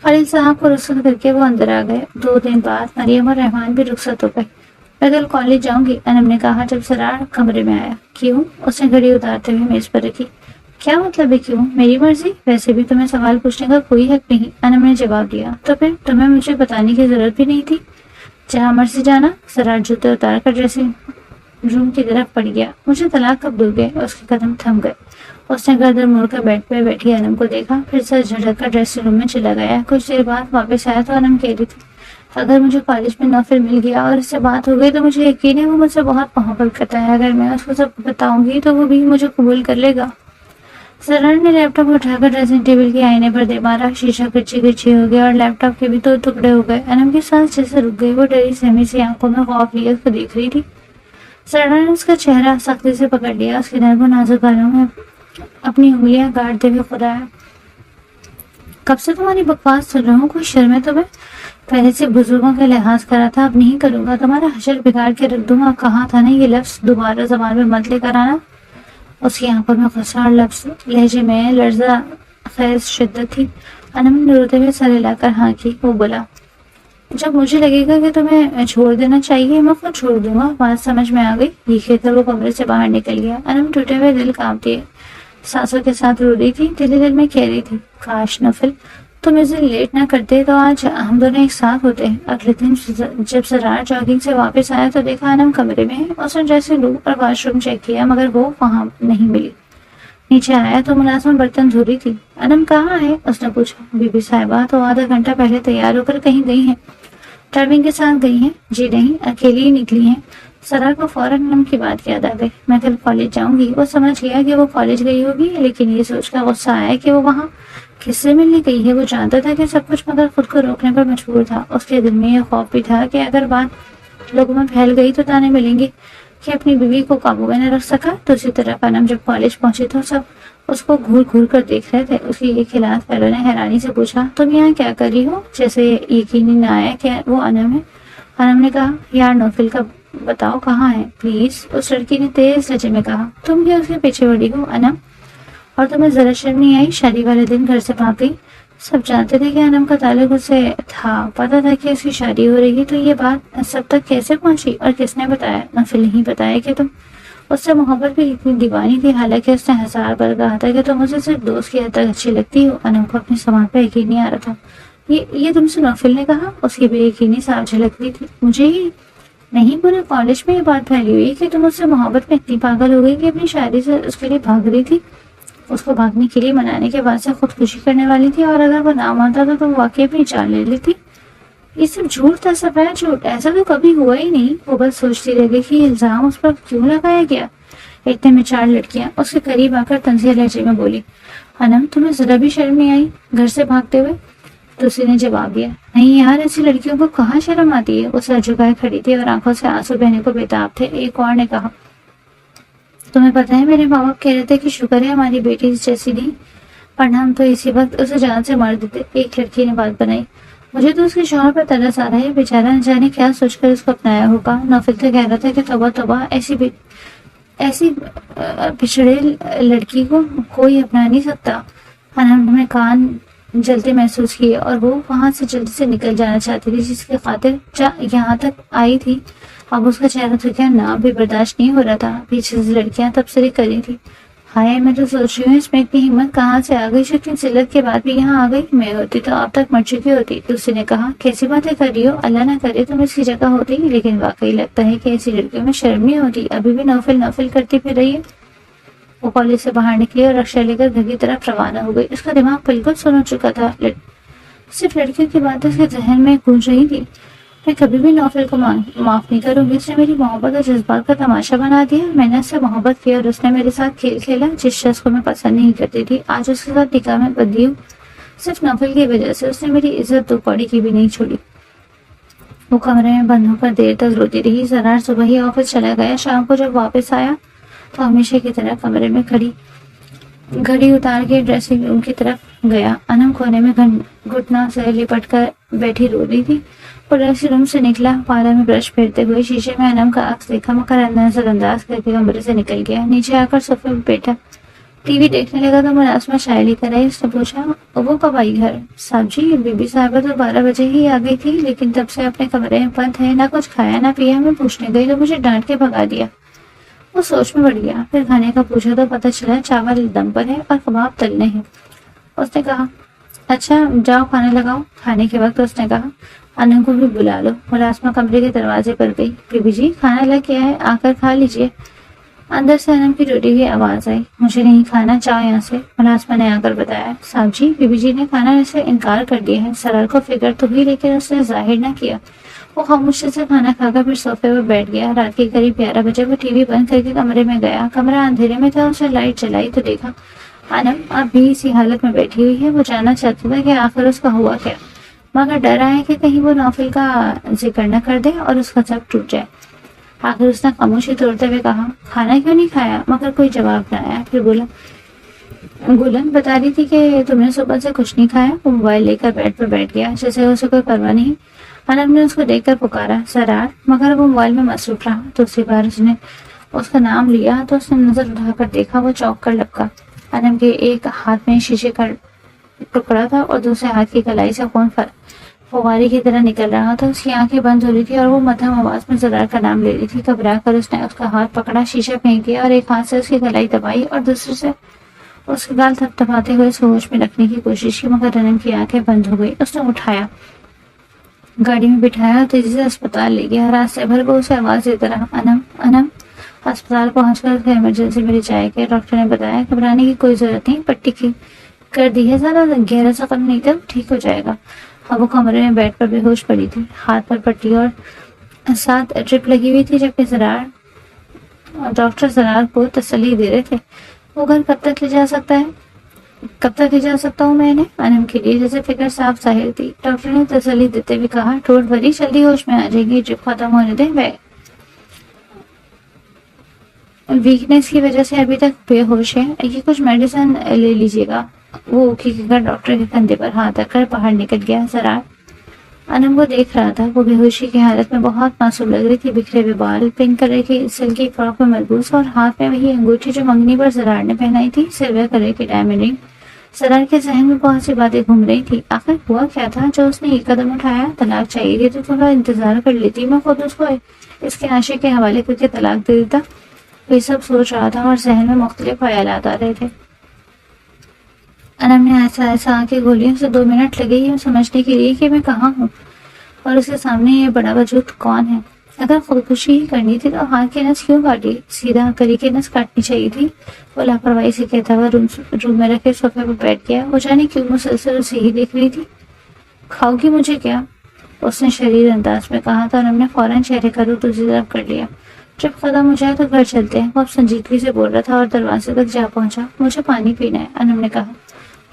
خلیل صاحب کو رخصت کر کے وہ اندر آ گئے۔ 2 دن بعد مریم اور رحمان بھی رخصت ہو گئے۔ میں کل کالج جاؤں گی، انم نے کہا جب سرار کمرے میں آیا۔ کیوں؟ اس نے گھڑی اتارتے ہوئے میز پر رکھی۔ کیا مطلب ہے کیوں؟ میری مرضی، ویسے بھی تمہیں سوال پوچھنے کا کوئی حق نہیں، انم نے جواب دیا۔ تو پھر تمہیں مجھے بتانے کی ضرورت بھی نہیں تھی، جہاں مرضی جانا۔ سرار جوتے اتار کر ڈریسنگ روم کی طرف پڑ گیا۔ مجھے طلاق کب دو گے؟ اس کے قدم تھم گئے۔ اس نے گردن موڑ کر بیڈ پہ بیٹھی انم کو دیکھا، پھر سر جھٹک کر ڈریسنگ روم میں چلا گیا۔ کچھ دیر بعد واپس آیا تو انم کہہ رہی تھی، اگر مجھے کالج میں نوفل مل گیا اور اس سے بات ہو گئی تو مجھے یقین ہے وہ مجھ سے بہت محبت کرتا ہے، اگر میں اس کو سب بتاؤں گی تو وہ بھی مجھے قبول کر لے گا۔ سرار نے لیپ ٹاپ اٹھا کر ڈریسنگ ٹیبل کے آئینے پر دے مارا، شیشہ کچی ہو گیا اور لیپ ٹاپ کے بھی 2 ٹکڑے ہو گئے۔ انم کی سانس جیسے رک گئی، وہ ڈری سہمی سی آنکھوں میں خوف لیے اس کو دیکھ رہی تھی۔ سرار نے اس کا چہرہ سختی سے پکڑ لیا، اس کے نرم و نازک گالوں میں اپنی انگلیاں گاڑتے ہوئے خدایا، کب سے تمہاری بکواس سن رہا ہوں، کوئی شرم ہے تمہیں؟ پہلے سے بزرگوں کا لحاظ کرا تھا، اب نہیں کروں گا، تمہارا حشر بگاڑ کے رکھ دوں گا، کہا تھا نا یہ لفظ دوبارہ زبان میں مت لے کر آنا۔ اس کی آنکھوں میں غصہ اور لفظ لہجے میں لرزہ خیز شدت تھی۔ انم نے روتے ہوئے سر ہلا کر ہاں کی۔ وہ بولا، جب مجھے لگے گا کہ تمہیں چھوڑ دینا چاہیے میں خود چھوڑ دوں گا، بات سمجھ میں آ گئی۔ یہ کہہ کر وہ کمرے سے باہر نکل گیا۔ انم ٹوٹے ہوئے دل کانپتی سانسوں کے ساتھ رو رہی تھی، دل میں کہہ رہی تھی، کاش نوفل تم اس دن لیٹ نہ کرتے تو آج ہم دونوں ایک ساتھ ہوتے۔ اگلے دن جب سرار جاگنگ سے واپس آیا تو دیکھا انم کمرے میں ہے۔ اس نے ڈریسنگ روم اور واش روم چیک کیا مگر وہ وہاں نہیں ملی۔ نیچے آیا تو ملازمہ برتن دھو رہی تھی۔ انم کہاں ہے؟ اس نے پوچھا۔ بی بی صاحبہ تو آدھا گھنٹہ پہلے تیار ہو کر کہیں گئی ہیں۔ ڈرائیونگ کے ساتھ گئی ہیں؟ جی نہیں، اکیلی ہی نکلی ہیں۔ سرار کو فوراً انم کی بات یاد آ گئی۔ میں کل کالج جاؤں گی۔ وہ سمجھ گیا کہ وہ کالج گئی ہوگی، لیکن یہ سوچ کر غصہ آیا کہ وہ وہاں کس سے ملنے گئی ہے۔ وہ جانتا تھا کہ سب کچھ مگر خود کو روکنے پر مجبور تھا۔ اس کے دل میں یہ خوف بھی تھا کہ اگر بات لوگوں میں پھیل گئی تو تانے ملیں گے کہ اپنی بیوی کو قابو میں نہ رکھ سکا۔ دوسری طرف انم جب کالج پہنچی تو سب اس کو گھور گھور کر دیکھ رہے تھے۔ اس کی ایک خلاف پہلو نے حیرانی سے پوچھا، تم یہاں کیا کر رہی ہو؟ جیسے یقین نہ آیا کہ وہ انم ہے۔ انم نے کہا، یار نوفل کا بتاؤ کہاں ہے پلیز؟ اس لڑکی نے تیز لہجے میں کہا۔ تم کیا اس کے پیچھے پڑی ہو انم؟ اور تمہیں ذرا شرم نہیں آئی؟ شادی والے دن گھر سے بھاگ گئی۔ سب جانتے تھے کہ انم کا تعلق اس سے تھا، پتا تھا کہ اس کی شادی ہو رہی ہے، تو یہ بات سب تک کیسے پہنچی اور کس نے بتایا؟ نوفل نہیں بتایا کہ تم اس سے محبت بھی اتنی دیوانی تھی، حالانکہ اس نے 1000 بار کہا تھا کہ تم اسے صرف دوست کی حد تک اچھی لگتی ہو۔ انم کو اپنی سماعت پہ یقین نہیں آ رہا تھا۔ یہ تم سے نوفل نے کہا؟ اس کی بے یقینی صاف جھلکتی تھی۔ مجھے ہی نہیں، پورے کالج میں یہ بات پھیلی ہوئی کہ تم اس سے محبت میں اتنی پاگل ہو گئی کہ اپنی شادی سے اس کے لیے بھاگ رہی تھی، اس کو بھاگنے کے لیے منانے کے بعد سے خودکشی کرنے والی تھی، اور اگر وہ نہ مانتا تو تم واقعی اپنی جان لے لیتی۔ یہ سب جھوٹ تھا، سفید جھوٹ، ایسا تو کبھی ہوا ہی نہیں۔ وہ بس سوچتی رہ گئی کہ یہ الزام اس پر کیوں لگایا گیا۔ اتنے میں 4 لڑکیاں اس کے قریب آ کر طنزیہ لہجے میں بولی، انم تمہیں ذرا بھی شرم نہیں آئی گھر سے بھاگتے ہوئے؟ دوسری نے جواب دیا، نہیں یار، ایسی لڑکیوں کو کہاں شرم آتی ہے۔ وہ سر جھکائے کھڑی تھی اور آنکھوں سے آنسو بہنے کو بےتاب تھے۔ ایک اور نے کہا، تمہیں پتا ہے میرے ماں باپ کہہ رہے تھے کہ شکر ہے ہماری بیٹی جیسی نہیں، ورنہ ہم تو اسی وقت اسے جان سے مار دیتے۔ ایک لڑکی نے بات بنائی، مجھے تو اس کے شوہر پر ترس آ رہا ہے، بیچارہ نہ جانے کیا سوچ کر اس کو اپنایا ہوگا۔ نوفل تو کہہ رہا تھا کہ توبہ توبہ، ایسی پچھڑے لڑکی کو کوئی اپنا نہیں سکتا۔ انم نے کان جلتے محسوس کیے اور وہ وہاں سے جلدی سے نکل جانا چاہتی تھی، جس کی خاطر یہاں تک آئی تھی اب اس کا چہرہ تو کیا نام بھی برداشت نہیں ہو رہا تھا. پیچھے سے لڑکیاں تبصرے کر رہی تھی. ہائے میں تو سوچ رہی ہوں اس میں اتنی ہمت کہاں سے آ گئی جو اتنی ذلت کے بعد بھی یہاں آ گئی. میں ہوتی تو اب تک مر چکی ہوتی. دوسری نے کہا کیسی باتیں کر رہی ہو, اللہ نہ کرے تم اس کی جگہ ہوتی. لیکن واقعی لگتا ہے کہ ایسی لڑکیوں میں شرم نہیں ہوتی, ابھی بھی نوفل نوفل کرتی پھر رہی ہے. وہ کالج سے باہر نکلی اور رکشہ لے کر گھر کی طرف روانہ ہو گئی. اس کا دماغ بالکل سن ہو چکا تھا. صرف لڑکیوں کی باتیں اس کے ذہن میں گونج رہی تھی. میں کبھی بھی نوفل کو معاف نہیں کروں گی. اس نے میری محبت اور جذبات کا تماشا بنا دیا. میں نے اس سے محبت کی اور اس نے میرے ساتھ کھیل کھیلا جس شخص کو میں پسند نہیں کرتی تھی. آج اس کے ساتھ نکاح میں بندھی ہوں صرف نوفل کی وجہ سے. اس نے میری عزت دو کوڑی کی بھی نہیں چھوڑی. وہ کمرے میں بند ہو کر دیر تک روتی رہی. سرار صبح ہی آفس چلا گیا. شام کو جب واپس آیا تو ہمیشہ کی طرح کمرے میں گھڑی اتار کے ڈریسنگ روم کی طرف گیا. انم کونے میں گھٹنا سے لپٹ کر بیٹھی رو رہی تھی. وہ ڈریسنگ روم سے نکلا, پارلر میں برش پھیرتے ہوئے شیشے میں انم کا عکس دیکھا مگر نظر انداز کر کے کمرے سے نکل گیا. نیچے آ کر صوفے پہ بیٹھا ٹی وی دیکھنے لگا تو ملازمہ شاعری کرائی. اس نے پوچھا وہ کب آئی گھر؟ صاحب جی بی بی صاحبہ تو 12 بجے ہی آ گئی تھی, لیکن تب سے اپنے کمرے میں بند ہے, نہ کچھ کھایا نہ پیا. میں پوچھنے گئی تو مجھے ڈانٹ کے بھگا دیا. وہ سوچ میں پڑ گیا. پھر کھانے کا پوچھا تو پتہ چلا چاول دم پر ہے اور کباب تلنے ہیں. اس نے کہا اچھا جاؤ کھانے لگاؤ. کھانے کے وقت اس نے کہا انم کو بھی بلا لو. ملازمہ کمرے کے دروازے پر گئی. بی بی جی کھانا لگ گیا ہے, آ کر کھا لیجیے. اندر سے انم کی ٹوٹی ہوئی آواز آئی. مجھے نہیں کھانا, جاؤ یہاں سے. ملازمہ نے آ کر بتایا صاحب جی بی بی جی نے کھانے سے انکار کر دیا ہے. سرار کو فکر تو ہوئی لیکن اس نے ظاہر نہ کیا. وہ خاموشی سے کھانا کھا کر پھر صوفے پر بیٹھ گیا. رات کے قریب 11 بجے وہ ٹی وی بند کر کے کمرے میں گیا. کمرہ اندھیرے میں تھا. اس نے لائٹ جلائی تو دیکھا انم اب بھی اسی حالت میں بیٹھی ہوئی ہے. وہ جاننا چاہتا تھا کہ آخر اس کا ہوا کیا, مگر ڈر آیا کہ کہیں وہ نوفل کا ذکر نہ کر دے اور اس کا سب ٹوٹ جائے. آخر اس نے خاموشی توڑتے ہوئے کہا کھانا کیوں نہیں کھایا؟ مگر کوئی جواب نہ آیا. پھر بولا گلن بتا رہی تھی کہ تم نے صبح سے کچھ نہیں کھایا. وہ موبائل لے کر بیڈ پر بیٹھ گیا جیسے اسے کوئی پرواہ نہیں. انم نے اس کو دیکھ کر پکارا سرار, مگر وہ موبائل میں مصروف رہا. دوسری بار اس نے اس کا نام لیا تو اس نے نظر اٹھا کر دیکھا. وہ چونک کر لپکا. انم کے ایک ہاتھ میں شیشے کا ٹکڑا تھا اور دوسرے ہاتھ کی کلائی سے خون فواری کی طرح نکل رہا تھا. اس کی آنکھیں بند ہو رہی تھی اور وہ مدھم آواز میں سرار کا نام لے رہی تھی. گھبرا کر اس نے اس کا ہاتھ پکڑا, شیشہ پھینک دیا اور ایک ہاتھ سے اس کی کلائی دبائی اور دوسرے سے اس کے گال تھپ تھپاتے ہوئے اس کو ہوش میں رکھنے کی کوشش کی, مگر انم کی آنکھیں بند ہو گئی. اس نے اٹھایا, گاڑی میں بٹھایا اور تیزی سے اسپتال لے گیا. راستے بھر وہ اسے آواز دیتا رہا انم انم. اسپتال پہنچ کر اسے ایمرجنسی میں لے جایا گیا. ڈاکٹر نے بتایا گھبرانے کی کوئی ضرورت نہیں, پٹی کی کر دی ہے, زیادہ گہرا زخم نہیں تھا, ٹھیک ہو جائے گا. اب وہ کمرے میں بیٹھ پر بے ہوش پڑی تھی. ہاتھ پر پٹی اور ساتھ ڈرپ لگی ہوئی تھی, جبکہ ڈاکٹر سرار کو تسلی دے رہے تھے. وہ گھر کب تک لے جا سکتا ہے؟ کب تک لے جا سکتا ہوں میں نے؟ انم کے لیے جیسے فکر صاف ظاہر تھی. ڈاکٹر نے تسلی دیتے ہوئے کہا ڈونٹ وری, جلدی ہوش میں آ جائے گی. ڈرپ ختم ہونے دیں. ویکنیس کی وجہ سے ابھی تک بے ہوش ہے, یہ کچھ میڈیسن لے لیجیے گا. وہ کھینچ کر ڈاکٹر کے کندھے پر ہاتھ رکھ کر باہر نکل گیا. سرار انم کو دیکھ رہا تھا. وہ بے ہوشی کی حالت میں بہت معصوم لگ رہی تھی. بکھرے ہوئے بال, پنک کلر کی سلکی فراک میں ملبوس, اور ہاتھ میں وہی انگوٹھی جو منگنی پر سرار نے پہنائی تھی, سلور کلر کی ڈائمنڈ رنگ. سرار کے ذہن میں بہت سی باتیں گھوم رہی تھی. آخر ہوا کیا تھا جو اس نے یہ قدم اٹھایا؟ طلاق چاہیے تھی تو تھوڑا انتظار کر لیتی. میں خود اس کو اس کے عاشق کے حوالے کر کے طلاق دے دیتا. یہ سب سوچ رہا تھا اور ذہن میں مختلف خیالات آ رہے تھے. انم نے ایسا آنکھیں کھولی. اسے 2 منٹ لگے یہ سمجھنے کے لیے کہ میں کہاں ہوں اور اس کے سامنے یہ بڑا وجود کون ہے. اگر خودکشی ہی کرنی تھی تو ہاتھ کی نس کیوں کاٹی؟ سیدھا گلی کی نس کاٹنی چاہیے تھی. وہ لاپرواہی سے کہتا ہوا روم میں رکھے صوفے پر بیٹھ گیا. وہ جانے کیوں مسلسل اسے ہی دیکھ رہی تھی. کھاؤ گی مجھے کیا؟ اس نے شریر انداز میں کہا تھا. انم نے فوراً چہرے کا رخ دوسری طرف کر لیا. جب ختم ہو جائے تو گھر چلتے ہیں. وہ اب سنجیدگی سے بول رہا تھا اور دروازے تک جا پہنچا. مجھے پانی پینا ہے, انم نے کہا.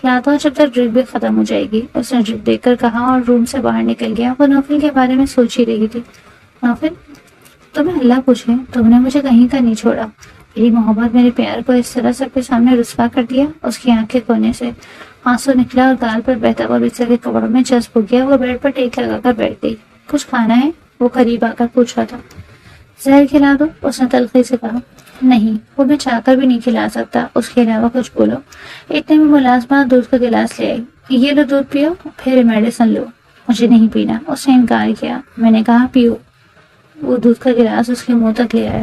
لاتا ہوں جب تک ڈرپ بھی ختم ہو جائے گی, اس نے ڈرپ دیکھ کر کہا اور روم سے باہر نکل گیا. وہ نوفل کے بارے میں سوچ ہی رہی تھی. نوفل تمہیں اللہ پوچھے, تم نے مجھے کہیں کا نہیں چھوڑا. میری محبت میرے پیار کو اس طرح سب کے سامنے رسوا کر دیا. اس کی آنکھ کے کونے سے آنسو نکلا اور گال پر بہتا ہوا بستر کے کپڑوں میں جذب ہو گیا. وہ بیڈ پر ٹیک لگا کر بیٹھ گئی. کچھ کھانا ہے؟ وہ قریب آ کر پوچھ رہا تھا. زہر کھلا دو, اس نے تلخی سے کہا. نہیں, وہ میں چاہ کر بھی نہیں کھلا سکتا. اس کے علاوہ کچھ بولو. اتنے میں ملازمہ دودھ کا گلاس لے آئی. یہ لو دودھ پیو, پھر میڈیسن لو. مجھے نہیں پینا, اس نے انکار کیا. میں نے کہا پیو. وہ دودھ کا گلاس اس کے منہ تک لے آیا۔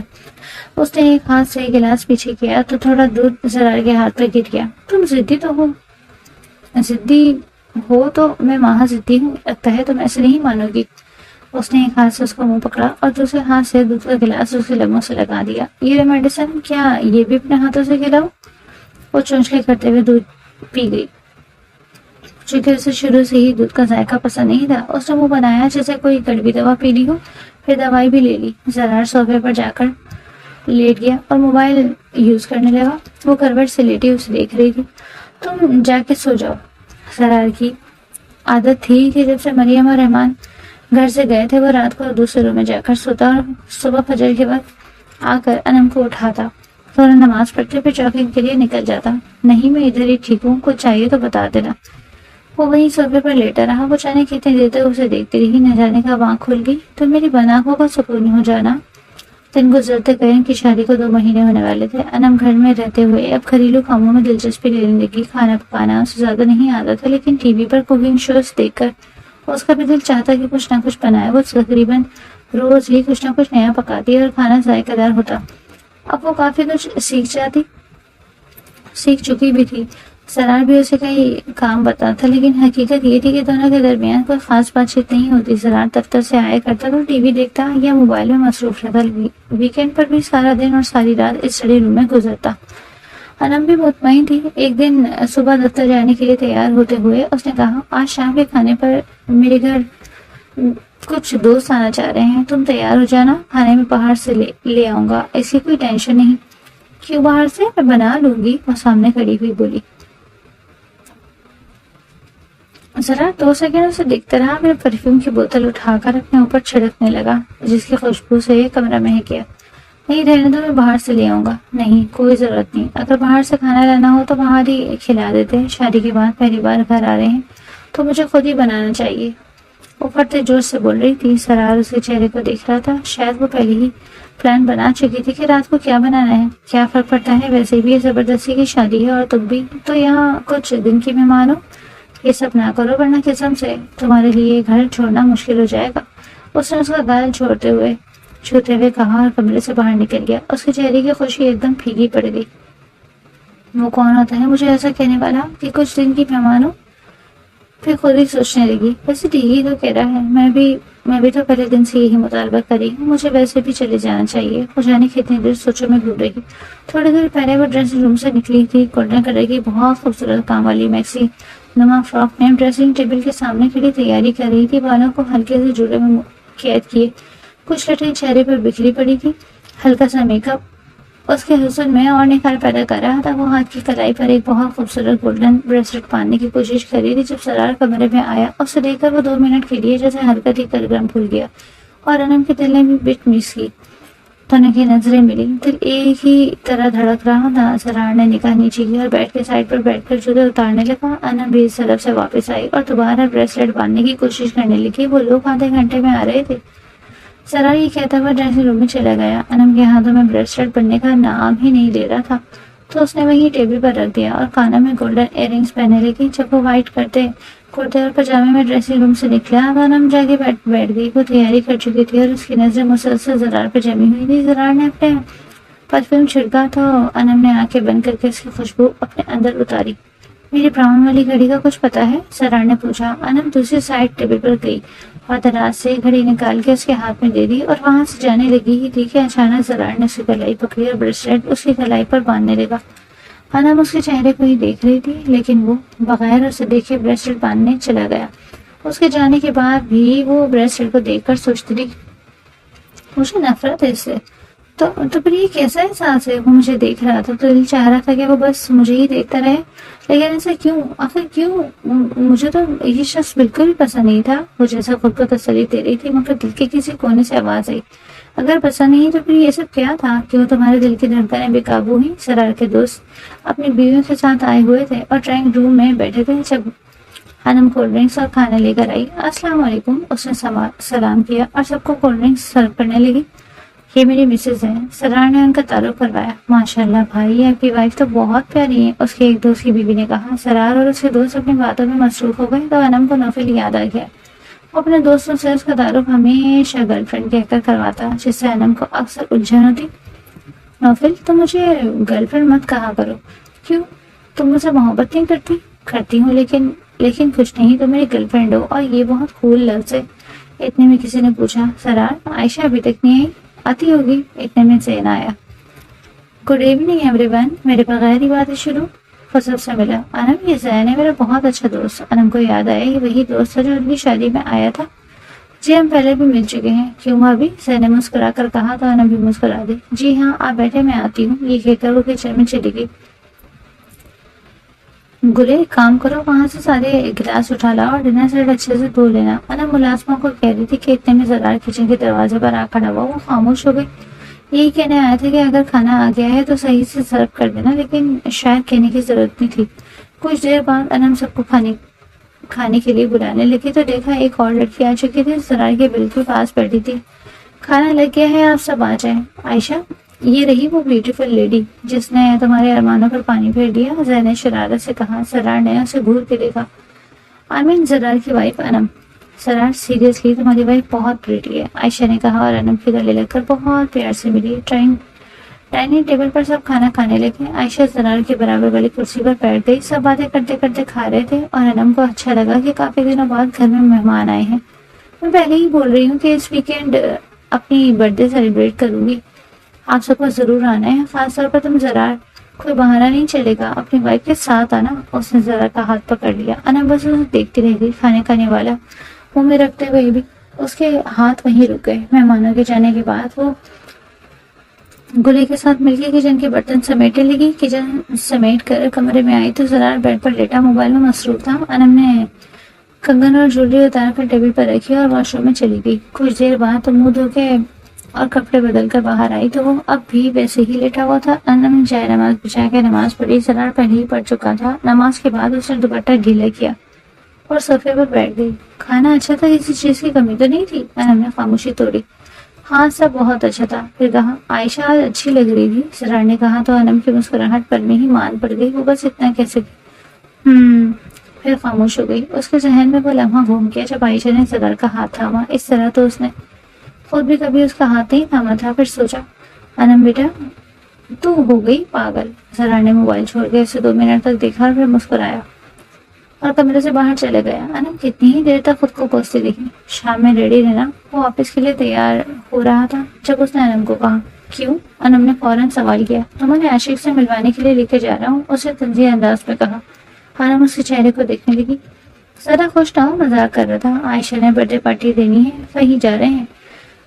اس نے ایک ہاتھ سے گلاس پیچھے کیا تو تھوڑا دودھ سرار کے ہاتھ پہ گر گیا۔ تم ضدی تو ہو، ضدی ہو تو میں وہاں ضدی ہوں، لگتا ہے تم ایسے نہیں مانو گی۔ اس نے ایک ہاتھ سے اس کا منہ پکڑا اور دوسرے ہاتھ سے دودھ کا گلاس اس کے لبوں سے لگا دیا۔ یہ میڈیسن کیا یہ بھی اپنے ہاتھوں سے کھلاؤ؟ وہ چونچلے کرتے ہوئے دودھ پی گئی۔ چونکہ اسے شروع سے ہی دودھ کا ذائقہ پسند نہیں تھا، اس نے منہ بنایا جیسے کوئی کڑوی دوا پی لی ہو، پھر دوائی بھی لے لی۔ زرار صوفے پر جا کر لیٹ گیا اور موبائل یوز کرنے لگا۔ وہ کروٹ سے لیٹی اسے دیکھ رہی تھی۔ تم جا کے سو جاؤ۔ زرار کی عادت تھی کہ جب سے مریم اور رحمان گھر سے گئے تھے وہ رات کو دوسرے روم میں جا کر سوتا اور صبح فجر کے وقت آ کر انم کو اٹھاتا، فوراً نماز پڑھتے پھر جاگنگ کے لیے نکل جاتا۔ نہیں میں ادھر ہی ٹھیک ہوں، کچھ چاہیے تو بتا دینا۔ وہ وہیں صوفے پر لیٹا رہا۔ وہ جانے کتنی دیر تک اسے دیکھتی رہی، نہ جانے کا آنکھ کھل گئی تو میری بد آنکھوں کا سکون ہو جانا۔ دن گزرتے گئے، ان کی شادی کو 2 مہینے ہونے والے تھے۔ انم گھر میں رہتے ہوئے اب گھریلو کاموں میں دلچسپی لینے لگی۔ کھانا پکانا اسے زیادہ نہیں آتا تھا، لیکن ٹی وی پر کوکنگ شوز دیکھ کر اس کا بھی دل چاہتا کہ کچھ نہ کچھ بنائے۔ وہ تقریباً روز ہی کچھ نہ کچھ نیا پکاتی اور کھانا ذائقہ دار ہوتا۔ اب وہ کافی کچھ سیکھ چکی بھی تھی۔ سرار بھی اسے کئی کام بتاتا تھا، لیکن حقیقت یہ تھی کہ دونوں کے درمیان کوئی خاص بات چیت نہیں ہوتی۔ سرار دفتر سے آیا کرتا تو ٹی وی دیکھتا یا موبائل میں مصروف رہتا۔ ویکینڈ پر بھی سارا دن اور ساری رات اس اسٹڈی روم میں گزرتا۔ انم بھی مطمئن تھی۔ ایک دن صبح دفتر جانے کے لیے تیار ہوتے ہوئے اس نے کہا، آج شام کے کھانے پر میرے گھر کچھ دوست آنا چاہ رہے ہیں، تم تیار ہو جانا، کھانے میں باہر سے لے آؤں گا، اس کی کوئی ٹینشن نہیں۔ کیوں باہر سے؟ میں بنا لوں گی، وہ سامنے کھڑی ہوئی بولی۔ ذرا 2 سیکنڈ اسے دیکھتا رہا، پھر پرفیوم کی بوتل اٹھا کر اپنے اوپر چھڑکنے لگا جس کی خوشبو سے کمرہ مہک گیا۔ نہیں رہنے دو، میں باہر سے لے آؤں گا۔ نہیں کوئی ضرورت نہیں، اگر باہر سے کھانا لانا ہو تو باہر ہی کھلا دیتے، شادی کے بعد پہلی بار گھر آ رہے ہیں تو مجھے خود ہی بنانا چاہیے۔ وہ پھٹتے جوش سے بول رہی تھی۔ سرار اس کے چہرے کو دیکھ رہا تھا، شاید وہ پہلے ہی پلان بنا چکی تھی کہ رات کو کیا بنانا ہے۔ کیا فرق پڑتا ہے، ویسے بھی یہ زبردستی کی شادی ہے اور تم بھی تو یہاں کچھ دن کی مہمان ہو۔ یہ سب نہ کرو ورنہ قسم سے تمہارے لیے گھر چھوڑنا مشکل ہو جائے گا۔ اس نے اس کا گال چھوتے ہوئے کہا اور کمرے سے باہر نکل گیا۔ اس کے چہرے کی خوشی ایک دم پھیکی پڑ گئی۔ وہ کون ہوتا ہے مجھے ایسا کہنے والا کہ کچھ دن کی مہمان ہو؟ پھر خود ہی سوچنے لگی، ویسے ٹھیک ہی تو کہہ رہا ہے، میں بھی تو پہلے دن سے یہی مطالبہ کری ہوں، مجھے ویسے بھی چلے جانا چاہیے۔ وہ جانے کتنی دیر سوچوں میں ڈوب رہی۔ تھوڑی دیر پہلے وہ ڈریسنگ روم سے نکلی تھی، گولڈن کلر کی بہت خوبصورت کام والی میکسی نما فراک میں ڈریسنگ ٹیبل کے سامنے کھڑی تیاری کر رہی تھی، بالوں کو ہلکے سے جوڑے میں قید کیے، کچھ لٹیں چہرے پر بکھری پڑی تھی، ہلکا سا میک اپ اس کے حسن میں اور نکھار پیدا کر رہا تھا۔ وہ ہاتھ کی کلائی پر ایک بہت خوبصورت گولڈن بریسلٹ باندھنے کی کوشش کر رہی تھی جب سرار کمرے میں آیا۔ اسے دیکھ کر وہ 2 منٹ کے لیے جیسے حرکت ہی کر بھول گیا اور انم کے دل نے بھی بٹ مس کی۔ دونوں کی نظریں ملی، دل ایک ہی طرح دھڑک رہا تھا۔ سرار نے نگاہ نیچے کی اور بیڈ کے سائڈ پر بیٹھ کر جوتے اتارنے لگا۔ انم بھی اس طرف سے واپس آئی اور دوبارہ بریسلٹ باندھنے کی کوشش کرنے لگی۔ وہ لوگ آدھے گھنٹے میں آ رہے تھے۔ سرار یہ کہتا ہوا ڈریسنگ روم میں چلا گیا۔ انم کے ہاتھوں میں بریسلٹ بننے کا نام ہی نہیں لے رہا تھا تو اس نے وہیں ٹیبل پر رکھ دیا اور کانوں میں گولڈن ایئر رنگس پہننے لگی۔ جب وہ وائٹ کرتے اور پجامے میں ڈریسنگ روم سے نکلا تو انم جا کے بیٹھ گئی۔ وہ تیاری کر چکی تھی اور اس کی نظریں مسلسل زرار پہ جمی ہوئی تھی۔ زرار نے اپنے پرفیوم چھڑکا تو انم نے آنکھیں بند کر کے اس کی خوشبو اپنے اندر اتاری۔ میری براؤن والی گھڑی کا کچھ پتا ہے؟ سرار نے پوچھا۔ انم دوسری سائڈ ٹیبل پر گئی اور دراز سے گھڑی نکال کے اس کے ہاتھ میں دے دی اور وہاں سے جانے لگی ہی تھی کہ اچانک زرار نے اس کی کلائی پکڑی اور بریسلٹ اس کی کلائی پر باندھنے لگا۔ انم اس کے چہرے کو ہی دیکھ رہی تھی لیکن وہ بغیر اسے دیکھے بریسلٹ باندھنے چلا گیا۔ اس کے جانے کے بعد بھی وہ بریسلٹ کو دیکھ کر سوچتی رہی، مجھے نفرت ہے اس سے۔ تو پھر یہ کیسا احساس ہے؟ وہ مجھے دیکھ رہا تھا تو دل چاہ رہا تھا کہ وہ بس مجھے ہی دیکھتا رہے، لیکن ایسا کیوں؟ آخر کیوں؟ مجھے تو یہ شخص بالکل بھی پسند نہیں تھا۔ وہ جیسا خود کو تسلی دے رہی تھی مگر دل کے کسی کونے سے آواز آئی، اگر پسند نہیں تو پھر یہ سب کیا تھا؟ کیوں تمہارے دل کی دھڑکنیں بے قابو ہوئی؟ سرار کے دوست اپنی بیویوں کے ساتھ آئے ہوئے تھے اور ڈرائنگ روم میں بیٹھے تھے جب انم کولڈ ڈرنکس اور کھانا لے کر آئی۔ السلام علیکم، اس نے سلام کیا اور سب کو کولڈ ڈرنکس سرو کرنے لگی۔ یہ میری مسز ہے، سرار نے ان کا تعارف کروایا۔ ماشاءاللہ بھائی، آپ کی وائف تو بہت پیاری ہے، اس کے ایک دوست کی بیوی نے کہا۔ سرار اور اس کے دوست اپنی باتوں میں مصروف ہو گئے تو انم کو نوفل یاد آ گیا۔ وہ اپنے دوستوں سے اس کا تعارف ہمیشہ گرل فرینڈ کہہ کر کرواتا، جس سے انم کو اکثر الجھن ہوتی۔ نوفل، تم مجھے گرل فرینڈ مت کہا کرو۔ کیوں؟ تم مجھ سے محبت نہیں کرتی؟ کرتی ہوں، لیکن کچھ نہیں، تم میری گرل فرینڈ ہو اور یہ بہت کول لفظ ہے۔ اتنے میں کسی نے پوچھا، سرار، عائشہ ابھی تک نہیں آئی؟ آتی ہوگی۔ اتنے میں زین آیا۔ گڈ ایوننگ ایوری ون، میرے بغیر ہی باتیں شروع۔ وہ سب سے ملا، انم یہ زین ہے، میرا بہت اچھا دوست۔ انم کو یاد آیا یہ وہی دوست ہے جو ان کی شادی میں آیا تھا۔ جی ہم پہلے بھی مل چکے ہیں۔ کیوں بھابھی؟ زین نے مسکرا کر کہا تو انم بھی مسکرا دی۔ جی ہاں، آپ بیٹھے، میں آتی ہوں، یہ کہہ کر وہ کچن میں چلی گئی۔ گلے، کام کرو، وہاں سے سارے گلاس اٹھا لاؤ اور ڈنر سیٹ اچھے سے دھو لینا۔ انم ملازمہ کو کہہ رہی تھی کہ اتنے میں زرار کچن کے دروازے پر آ کھڑا ہوا۔ وہ خاموش ہو گئی۔ یہی کہنے آیا تھا کہ اگر کھانا آ گیا ہے تو صحیح سے سرو کر دینا، لیکن شاید کہنے کی ضرورت نہیں تھی۔ کچھ دیر بعد انم سب کو کھانے کے لیے بلانے لگی تو دیکھا ایک اور لڑکی آ چکی تھی، زرار کے بالکل پاس بیٹھی تھی۔ کھانا لگ گیا ہے، آپ سب آ جائیں۔ عائشہ، یہ رہی وہ بیوٹیفل لیڈی جس نے تمہارے ارمانوں پر پانی پھیر دیا، زین نے شرارت سے کہا۔ سرار نے اسے گھور کے دیکھا۔ آمین، زرار کی وائف انم۔ سرار، سیریسلی تمہاری وائف بہت پریٹی ہے، عائشہ نے کہا اور انم کے گلے لگ کر بہت پیار سے ملی۔ ڈائننگ ٹیبل پر سب کھانا کھانے لگے۔ عائشہ زرار کے برابر والی کرسی پر بیٹھ گئی۔ سب باتیں کرتے کرتے کھا رہے تھے اور انم کو اچھا لگا کہ کافی دنوں بعد گھر میں مہمان آئے ہیں۔ میں پہلے ہی بول رہی ہوں کہ اس ویکینڈ اپنی برتھ ڈے سیلیبریٹ کروں گی، آپ سب کو ضرور آنا ہے، خاص طور پر تم زرار۔ کوئی بہانہ نہیں چلے گا، اپنی وائف کے ساتھ آنا۔ اس نے زرار کا ہاتھ پکڑ لیا۔ انم بس اسے دیکھتی رہ گئی۔ کھانے کھانے والا منہ میں رکھتے ہوئے بھی اس کے ہاتھ وہیں رک گئے۔ مہمانوں کے جانے کے بعد وہ گلے کے ساتھ مل کے کچن کے برتن سمیٹنے لگی۔ کچن سمیٹ کر کمرے میں آئی تو زرار بیڈ پر لیٹا موبائل میں مصروف تھا۔ انم نے کنگن اور جویلری اتار کر ٹیبل پر رکھی اور واش روم میں چلی گئی۔ کچھ دیر بعد تو منہ دھو کے اور کپڑے بدل کر باہر آئی تو وہ اب بھی ویسے ہی لیٹا ہوا تھا۔ انم نے جائے نماز بچھا کے نماز پڑھی۔ زرار پہلے ہی پڑھ چکا تھا۔ نماز کے بعد اس نے دوپٹہ گیلا کیا اور صوفے پر بیٹھ گئی۔ کھانا اچھا تھا، کسی چیز کی کمی تو نہیں تھی؟ انم نے خاموشی توڑی۔ ہاں، سب بہت اچھا تھا۔ پھر کہا، عائشہ آج اچھی لگ رہی تھی، زرار نے کہا تو انم کی مسکراہٹ پر میں ہی مان پڑ گئی۔ وہ بس اتنا کہہ سکی، پھر خاموش ہو گئی۔ اس کے ذہن میں وہ لمحہ گھوم گیا جب عائشہ نے زرار کا ہاتھ تھاما۔ اس طرح تو اس نے خود بھی کبھی اس کا ہاتھ نہیں تھاما تھا۔ پھر سوچا، انم بیٹا، تو ہو گئی پاگل۔ زرار نے موبائل چھوڑ کے اسے 2 منٹ تک دیکھا اور پھر مسکرایا اور کمرے سے باہر چلے گیا۔ انم کتنی ہی دیر تک خود کو کوستی دیکھی۔ شام میں ریڈی رہنا۔ وہ آفس کے لیے تیار ہو رہا تھا جب اس نے انم کو کہا۔ کیوں؟ انم نے فوراً سوال کیا۔ تمہیں عاشق سے ملوانے کے لیے لے کے جا رہا ہوں، اسے تنزیہ انداز میں کہا۔ انم اس کے چہرے کو دیکھنے لگی۔ ذرا خوش نہ ہو، مذاق کر رہا تھا، عائشہ نے برتھ ڈے پارٹی دینی ہے، وہیں جا رہے ہیں۔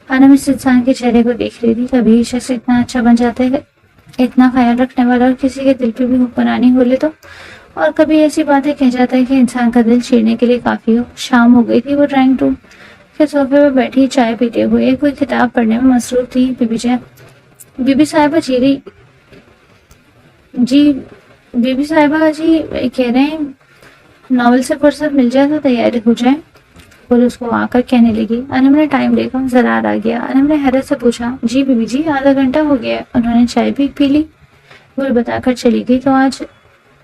انم اس انسان کے چہرے کو دیکھ رہی تھی۔ کبھی شخص اتنا اچھا بن جاتا ہے، اتنا خیال رکھنے والا اور کسی کے دل پہ بھی حکمرانی ہو لے تو، اور کبھی ایسی باتیں کہہ جاتا ہے کہ انسان کا دل چیرنے کے لیے کافی ہو۔ شام ہو گئی تھی۔ وہ ڈرائنگ روم کے صوفے پر بیٹھی چائے پیتے ہوئے کوئی کتاب پڑھنے میں مصروف تھی۔ بی بی صاحبہ جی کہہ رہے ہیں ناول سے فرصت مل جائے تو تیاری ہو جائے، بول اس کو آ کر کہنے لگی۔ انم نے ٹائم دیکھا، زرار آ گیا۔ انم نے حیرت سے پوچھا، جی بی بی جی، آدھا گھنٹہ ہو گیا۔ انہوں نے چائے بھی پی لی، وہ بتا کر چلی گئی۔ تو آج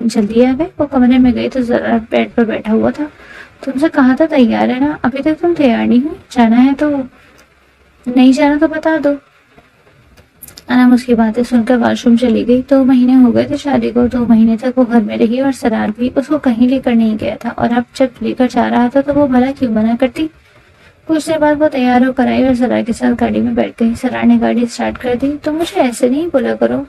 جلدی آ گئے؟ وہ کمرے میں گئی تو زرار بیڈ پر بیٹھا ہوا تھا۔ تم سے کہا تھا تیار ہے نا، ابھی تک تم تیار نہیں ہو؟ جانا ہے تو نہیں جانا تو بتا دو۔ انم اس کی باتیں سن کر واش روم چلی گئی۔ 2 مہینے ہو گئے تھے شادی کو۔ 2 مہینے تک وہ گھر میں رہی اور سرار بھی اس کو کہیں لے کر نہیں گیا تھا، اور اب جب لے کر جا رہا تھا تو وہ بھلا کیوں منع کرتی۔ کچھ دیر بعد وہ تیار ہو کر آئی اور سرار کے ساتھ گاڑی میں بیٹھ گئی۔ سرار نے گاڑی اسٹارٹ کر دی۔ تم مجھے ایسے نہیں بولا کرو،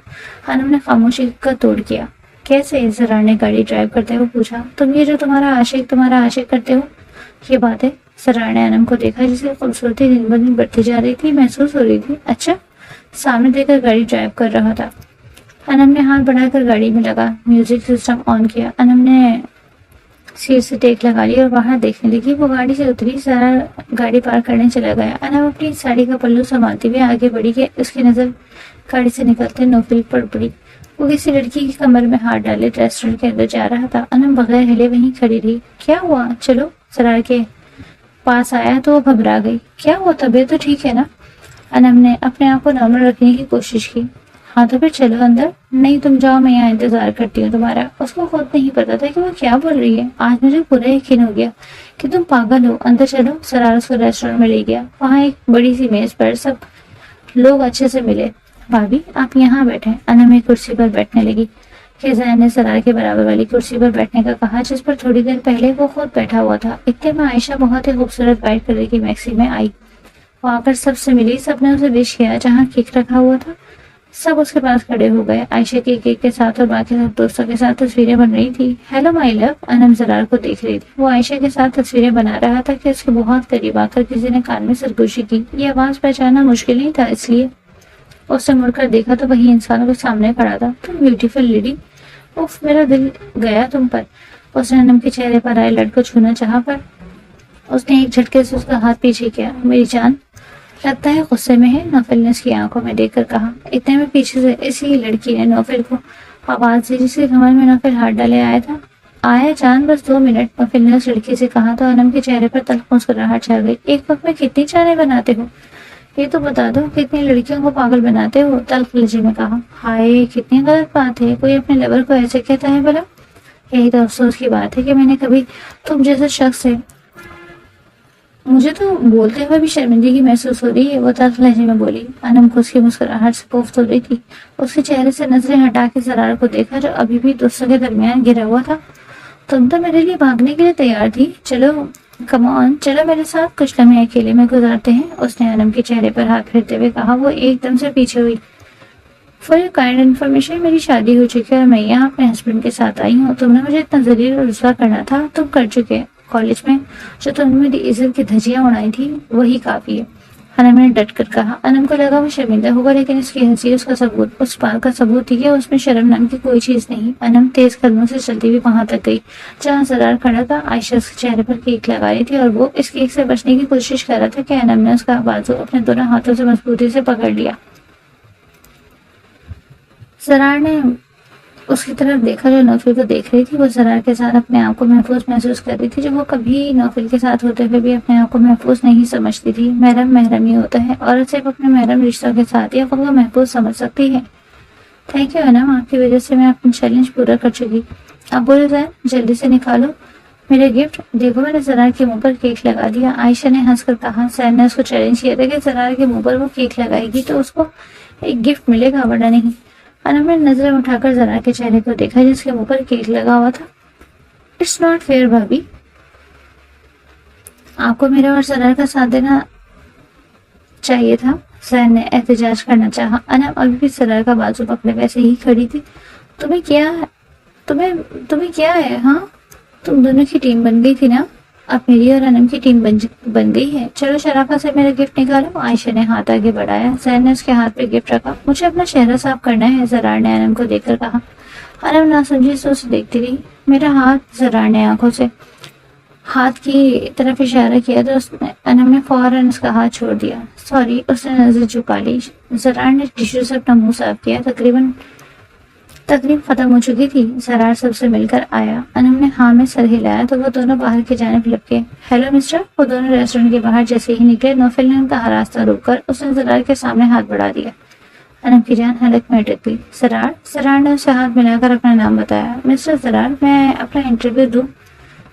انم نے خاموشی کا توڑ کیا۔ کیسے؟ سرار نے گاڑی ڈرائیو کرتے ہوئے پوچھا۔ تم یہ جو تمہارا عاشق کرتے ہو، یہ بات ہے۔ سرار نے انم کو دیکھا جس کی خوبصورتی دن بہ دن بڑھتی جا رہی تھی، محسوس ہو رہی تھی۔ اچھا؟ سامنے دیکھ کر گاڑی ڈرائیو کر رہا تھا۔ انم نے ہاتھ بڑھا کر گاڑی میں لگا، میوزک سسٹم آن کیا۔ انم نے سیٹ سے ٹیک لگا لی اور باہر دیکھنے لگی۔ وہ گاڑی سے اتری، سارا گاڑی پارک کرنے چلا گیا۔ انم اپنی ساڑی کا پلو سنبھالتے ہوئے آگے بڑھی کہ اس کی نظر گاڑی سے نکلتے نوفل پر پڑی۔ وہ کسی لڑکی کی کمر میں ہاتھ ڈالے ریسٹورنٹ کے اندر جا رہا تھا۔ انم بغیر ہلے وہیں کھڑی رہی۔ کیا ہوا؟ چلو۔ سرار کے پاس آیا تو وہ گھبرا گئی۔ کیا ہوا؟ طبیعت تو ٹھیک ہے نا؟ انم نے اپنے آپ کو نارمل رکھنے کی کوشش کی۔ ہاں تو پھر چلو اندر. نہیں تم جاؤ, میں یہاں انتظار کرتی ہوں تمہارا. اس کو خود نہیں پتا تھا کہ وہ کیا بول رہی ہے. آج مجھے پورا یقین ہو گیا کہ تم پاگل ہو. اندر چلو. سرار اس کو ریسٹورینٹ میں لے گیا. وہاں ایک بڑی سی میز پر سب لوگ اچھے سے ملے. بھابھی آپ یہاں بیٹھے. انم ایک کرسی پر بیٹھنے لگی. خزان نے سرار کے برابر والی کرسی پر بیٹھنے کا کہا جس پر تھوڑی دیر پہلے وہ خود بیٹھا ہوا تھا. اتنے میں عائشہ بہت ہی خوبصورت وائٹ کلر کی میکسی میں آئی. وہ آ کر سب سے ملی. سب نے اسے وش کیا. جہاں کیک رکھا ہوا تھا سب اس کے پاس کھڑے ہو گئے. عائشہ کی کیک کے ساتھ اور باقی سب دوستوں کے ساتھ تصویریں بن رہی تھی. ہیلو مائی لو. انم سرار کو دیکھ رہی تھی. وہ عائشہ کے ساتھ تصویریں بنا رہا تھا کہ اس کے بہت قریب آ کر کسی نے کان میں سرگوشی کی. یہ آواز پہچاننا مشکل نہیں تھا, اس لیے اس نے مڑ کر دیکھا تو وہی انسان کے سامنے کھڑا تھا. تم بیوٹیفل لیڈی. اف, میرا دل گیا تم پر. اس نے انم کے چہرے پر آئے لڑ کو چھونا چاہا پر اس نے ایک جھٹکے سے اس کا ہاتھ پیچھے کیا. میری جان, لگتا ہے غصے میں ہے, نوفل نے اس کی آنکھوں میں دیکھ کر کہا. اتنے میں پیچھے سے اسی لڑکی نے نوفل کو آواز دی جس کے کمر میں نوفل ہاتھ ڈالے آیا تھا. آیا جان, بس 2 منٹ, نوفل نے اس لڑکی سے کہا تو انم کے چہرے پر تلخ مسکراہٹ چھا گئی. ایک وقت میں کتنی چانے بناتے ہو, یہ تو بتا دو, کتنی لڑکیوں کو پاگل بناتے ہو, تلخ لہجے میں کہا. ہائے, کتنی غلط بات ہے, کوئی اپنے لور کو ایسے کہتا ہے بھلا. یہی تو افسوس کی بات ہے کہ میں نے کبھی تم جیسے شخص سے, مجھے تو بولتے ہوئے بھی شرمندگی محسوس ہو رہی ہے, وہ تلخ لہجے میں بولی. انم کو اس کی مسکراہٹ سے کوفت ہو رہی تھی. اس کے چہرے سے نظریں ہٹا کے سرار کو دیکھا جو ابھی بھی دوستوں کے درمیان گرا ہوا تھا. تم تو میرے لیے بھاگنے کے لیے تیار تھی. چلو کم آن, چلو میرے ساتھ کچھ لمحے اکیلے میں گزارتے ہیں. اس نے انم کے چہرے پر ہاتھ پھیرتے ہوئے کہا. وہ ایک دم سے پیچھے ہوئی. فار یور کائنڈ انفارمیشن, میری شادی ہو چکی ہے اور میں یہاں اپنے ہسبینڈ کے ساتھ آئی ہوں. تم نے مجھے اتنا ذلیل اور رسوا کرنا تھا, تم کر چکے. کالج میں جو تم نے میری عزت کی دھجیاں اڑائی تھی وہی کافی ہے, انم نے ڈٹ کر کہا. انم کو لگا وہ شرمندہ ہوگا, لیکن اس کی ہنسی اس کا ثبوت, اس بات کا ثبوت تھی کہ اس میں شرم نام کی کوئی چیز نہیں. انم تیز قدموں سے چلتی ہوئی وہاں تک گئی جہاں سرار کھڑا تھا. عائشہ اس کے چہرے پر کیک لگا رہی تھی اور وہ اس کیک سے بچنے کی کوشش کر رہا تھا کہ انم نے اس کا بازو اپنے دونوں ہاتھوں سے مضبوطی سے پکڑ لیا. سرار نے اس کی طرف دیکھا جو نوفل کو دیکھ رہی تھی. وہ سرار کے ساتھ اپنے آپ کو محفوظ محسوس کر رہی تھی جو وہ کبھی نوفل کے ساتھ ہوتے ہوئے بھی اپنے آپ کو محفوظ نہیں سمجھتی تھی. محرم محرم ہی ہوتا ہے, عورت صرف اپنے محرم رشتوں کے ساتھ یا خود کو محفوظ سمجھ سکتی ہے. تھینک یو انم, آپ کی وجہ سے میں اپنا چیلنج پورا کر چکی. اب بولے زین, جلدی سے نکالو میرے گفٹ. دیکھو میں نے سرار کے منہ پر کیک لگا دیا. عائشہ نے ہنس کر کہا. زین نے اس کو چیلنج کیا تھا کہ سرار کے منہ پر وہ کیک لگائے گی تو اس کو ایک گفٹ ملے گا ورنہ نہیں. انم نے نظریں اٹھا کر سرار کے چہرے کو دیکھا جس کے منہ پر کیک لگا ہوا تھا. اٹس ناٹ فیئر بھابھی, آپ کو میرا اور سرار کا ساتھ دینا چاہیے تھا. زین نے احتجاج کرنا چاہا. انم ابھی بھی سرار کا بازو پکڑے ویسے ہی کھڑی تھی. تمہیں کیا ہے ہاں, تم دونوں کی ٹیم بن گئی تھی نا, اب میری اور انم کی ٹیم بن گئی ہے. چلو شرافت سے میرا گفٹ نکالو. عائشہ نے ہاتھ آگے بڑھایا. زین نے اس کے ہاتھ پہ گفٹ رکھا. مجھے اپنا چہرہ صاف کرنا ہے, سرار نے انم کو دیکھ کر کہا. انم نہ سمجھی سے اسے دیکھتی رہی. میرا ہاتھ, سرار نے آنکھوں سے ہاتھ کی طرف اشارہ کیا تو انم نے فوراً اس کا ہاتھ چھوڑ دیا. سوری, اس نے نظر جھکا لی. سرار نے ٹیشو سے اپنا منہ صاف کیا. تقریب ختم ہو چکی تھی. سرار سب سے مل کر آیا. انم نے ہاں میں سر ہلایا تو وہ دونوں باہر کی جانب لپکے. Hello mister. وہ دونوں ریسٹورنٹ کے باہر جیسے ہی نکلے نوفل نے ان کا راستہ روک کر اس نے سرار کے سامنے ہاتھ بڑھا دیا. انم کی جان حلق میں اٹک گئی. سرار نے اسے ہاتھ ملا کر اپنا نام بتایا. مسٹر سرار, میں اپنا انٹرویو دوں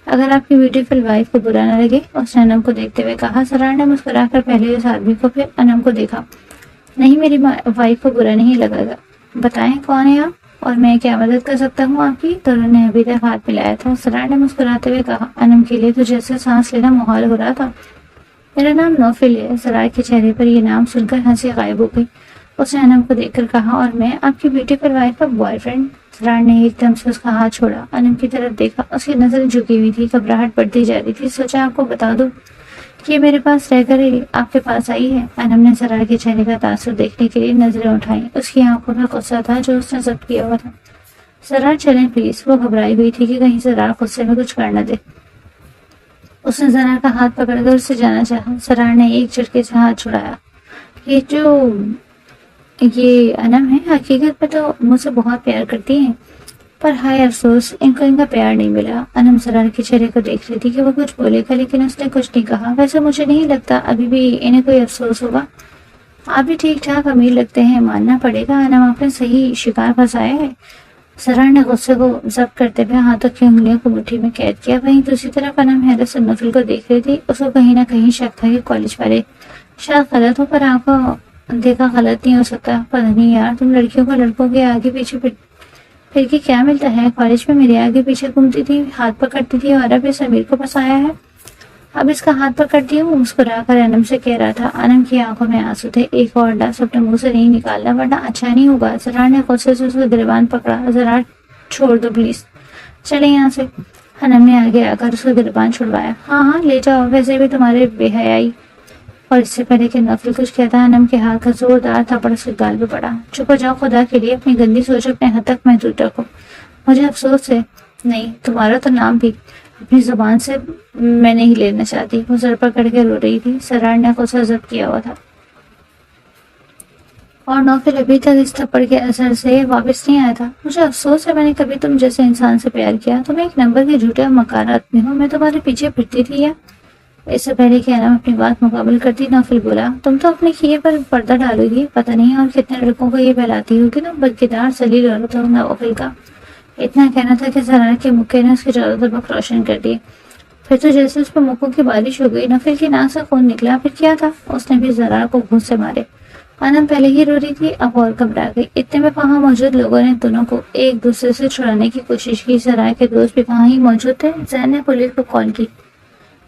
اگر آپ کی بیوٹیفل وائف کو برا نہ لگے, اس نے انم کو دیکھتے ہوئے کہا. سرار نے مسکرا کر پہلے اس آدمی کو پھر انم کو دیکھا. نہیں, میری وائف کو برا نہیں لگے گا. بتائیں کون ہے آپ اور میں کیا مدد کر سکتا ہوں آپ کی. دونوں نے ابھی تک ہاتھ ملایا تھا. سرار نے مسکراتے ہوئے کہا. انم کے لیے تو جیسے سانس لینا محال ہو رہا تھا. میرا نام نوفل ہے. سرار کے چہرے پر یہ نام سن کر ہنسی غائب ہو گئی. اس نے انم کو دیکھ کر کہا. اور میں آپ کی بیوٹیفل وائف کا بوائے فرینڈ. سرار نے ایک دم سے اس کا ہاتھ چھوڑا. انم کی طرف دیکھا. اس کی نظر جھکی ہوئی تھی. گھبراہٹ بڑھتی جا رہی تھی. سوچا آپ کو بتا دوں کہ یہ میرے پاس رہ کر آپ کے پاس آئی ہے. انم نے سرار کے چہرے کا تاثر دیکھنے کے لیے نظریں اٹھائیں. اس کی آنکھوں میں غصہ تھا جو اس نے ضبط کیا ہوا تھا. سرار چلیں پلیز. وہ گھبرائی ہوئی تھی کہ کہیں سرار غصے میں کچھ کر نہ دے. اس نے سرار کا ہاتھ پکڑ کر اسے جانا چاہا. سرار نے ایک جھٹکے سے ہاتھ چھڑایا. یہ انم ہے, حقیقت میں تو مجھ سے بہت پیار کرتی ہیں, پر ہائے افسوس ان کو ان کا پیار نہیں ملا. انم سرار کے چہرے کو دیکھ رہی تھی کہ وہ کچھ بولے گا لیکن اس نے کچھ نہیں کہا. ویسے مجھے نہیں لگتا ابھی بھی انہیں کوئی افسوس ہوگا. آپ بھی ٹھیک ٹھاک امیر لگتے ہیں، ماننا پڑے گا انم آپ نے صحیح شکار پھنسایا ہے۔ سرار نے غصے کو ضبط کرتے ہوئے ہاتھوں کی انگلیوں کو مٹھی میں قید کیا۔ وہیں دوسری طرف انم حیرت سے نفل کو دیکھ رہی تھی۔ اس کو کہیں نہ کہیں شک تھا کہ کالج والے شاید غلط ہو، پر آپ کو دیکھا غلط نہیں ہو سکتا۔ پتہ نہیں یار، تم لڑکیوں کو لڑکوں کے آگے پیچھے پھر کے کیا ملتا ہے؟ کالج میں میرے آگے پیچھے گھومتی تھی، ہاتھ پکڑتی تھی، اور اب اس امیر کو پھنسایا ہے۔ اب اس کا ہاتھ پکڑتی ہوں، مسکرا کر انم سے کہہ رہا تھا۔ انم کی آنکھوں میں آنسو تھے۔ ایک اور لفظ اپنے منہ سے نہیں نکالنا ورنہ اچھا نہیں ہوگا۔ زرار نے غصے سے اس کا گریبان پکڑا۔ زرار چھوڑ دو پلیز، چلے یہاں سے۔ انم نے آگے آ کر اس کا گریبان چھڑوایا۔ ہاں لے جاؤ، ویسے بھی تمہارے بے حیائی۔ اور اس سے پہلے کہ نفل کچھ کہتا، انم کے ہاتھ کا زوردار تھپڑ اس کے گال پہ پڑا۔ چپ ہو جاؤ، خدا کے لیے اپنی گندی سوچ اپنے حد تک محدود رکھو۔ مجھے افسوس ہے، نہیں تمہارا تو نام بھی اپنی زبان سے میں نہیں لینا چاہتی۔ وہ سر پکڑ کے رو رہی تھی۔ سرار نے غصہ ضبط کیا ہوا تھا اور نوفل ابھی تک اس تھپڑ کے اثر سے واپس نہیں آیا تھا۔ مجھے افسوس ہے میں نے کبھی تم جیسے انسان سے پیار کیا۔ تم ایک نمبر کے جھوٹے اور مکار آدمی ہو۔ میں تمہارے پیچھے پھرتی تھی یا؟ اس سے پہلے کہ انم اپنی بات مکمل کرتی، نوفل بولا، تم تو اپنے کیے پر پردہ ڈالو گی۔ پتہ نہیں اور کتنے لڑکوں کو یہ بہلاتی ہو کہ تم بدکردار ذلیل عورت ہو۔ نوفل کا اتنا کہنا تھا کہ زرار کے مکے نے اس کے چاروں طرف روشن کر دیے۔ پھر تو جیسے اس پہ مکوں کی بارش ہو گئی۔ نوفل کی ناک سے خون نکلا۔ پھر کیا تھا؟ اس نے بھی زرار کو گھونس سے مارے۔ انم پہلے ہی رو رہی تھی، اب اور گھبرا گئی۔ اتنے میں وہاں موجود لوگوں نے دونوں کو ایک دوسرے سے چھڑانے کی کوشش کی۔ زرار کے دوست بھی وہاں ہی موجود تھے۔ زین نے پولیس کو کال کی۔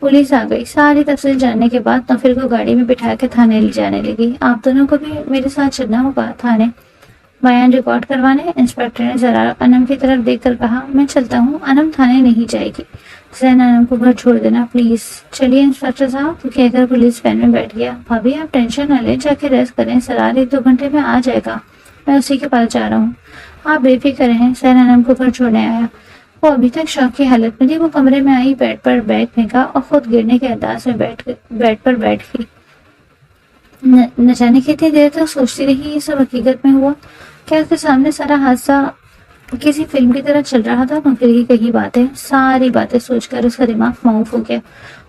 پولیس آ گئی۔ ساری تفصیل جاننے کے بعد نوفل کو گاڑی میں بٹھا کے تھانے لے جانے لگی۔ آپ دونوں کو بھی میرے ساتھ چلنا ہوگا تھانے، بیان ریکارڈ کروانے۔ انسپکٹر نے زرار انم کی طرف دیکھ کر کہا، میں چلتا ہوں، انم تھانے نہیں جائے گی۔ زین انم کو گھر چھوڑ دینا پلیز۔ چلیے انسپکٹر صاحب، تو کہہ کر پولیس وین میں بیٹھ گیا۔ بھابھی آپ ٹینشن نہ لیں، جا کے ریسٹ کریں، سرار 1-2 گھنٹے میں آ جائے گا، میں اسی کے پاس جا رہا ہوں، آپ بے فکر رہیں۔ زین انم کو گھر چھوڑنے آیا۔ وہ ابھی تک شوق کی حالت میں تھی۔ وہ کمرے میں آئی، بیڈ پر بیگ پھینکا اور خود گرنے کے انداز میں بیڈ پر بیٹھ گئی۔ نہ جانے کتنی دیر تک سوچتی رہی یہ سب حقیقت میں ہوا کیا؟ اس کے سامنے سارا حادثہ کسی فلم کی طرح چل رہا تھا۔ نوفل کی کئی باتیں، ساری باتیں سوچ کر اس کا دماغ معاف ہو گیا۔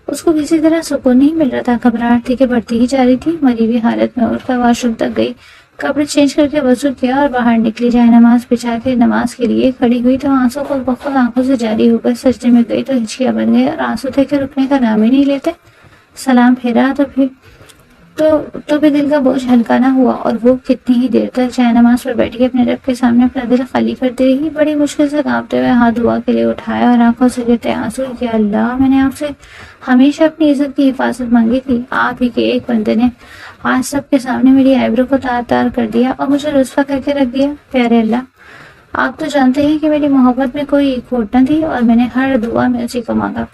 اس کو کسی طرح سکون نہیں مل رہا تھا۔ گھبراہٹ تھی کہ بڑھتی ہی جا رہی تھی۔ مری ہوئی حالت میں اٹھ کر واش روم تک گئی، کپڑے چینج کر کے وضو کیا اور باہر نکلی۔ جائے نماز بچھا کے نماز کے لیے کھڑی ہوئی تو آنسو کو بخود آنکھوں سے جاری ہو گئے۔ سجدے میں گئی تو ہچکیاں بن گئی اور آنسو تھے کہ رکنے کا نام ہی نہیں لیتے۔ سلام پھیرا تو بھی دل کا بوجھ ہلکا نہ ہوا، اور وہ کتنی ہی دیر تک جائے نماز پر بیٹھ کے اپنے رب کے سامنے اپنا دل خالی کرتی رہی۔ بڑی مشکل سے کانپتے ہوئے ہاتھ دعا کے لیے اٹھایا اور آنکھوں سے گرتے آنسو، یا اللہ، میں نے آپ سے ہمیشہ اپنی عزت کی حفاظت مانگی تھی۔ آپ ہی کے ایک بندے نے آج سب کے سامنے میری آئیبرو کو تار تار کر دیا اور مجھے رسوا کر کے رکھ دیا۔ پیارے اللہ، آپ تو جانتے ہیں کہ میری محبت میں کوئی کھوٹ نہ تھی اور میں نے ہر دعا میں اسی کو مانگا۔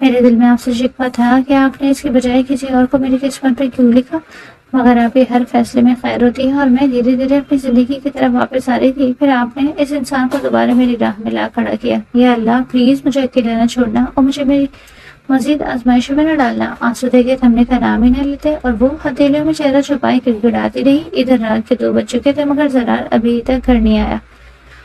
میرے دل میں آپ سے شکوہ تھا کہ آپ نے اس کے بجائے کسی اور کو میری قسمت پہ کیوں لکھا، مگر آپ کے ہر فیصلے میں خیر ہوتی ہے اور میں دھیرے دھیرے اپنی زندگی کی طرف واپس آ رہی تھی۔ پھر آپ نے اس انسان کو دوبارہ میری راہ میں لا کھڑا کیا۔ یا اللہ، پلیز مجھے اکیلا نہ چھوڑنا اور مجھے میری مزید آزمائشوں میں نہ ڈالنا۔ آنسو دے کے تھمنے کا نام ہی نہ لیتے اور وہ ہتھیلیوں میں چہرہ چھپائے گڑگڑاتی رہی۔ ادھر رات کے 2 بج چکے تھے مگر زرار ابھی تک گھر نہیں آیا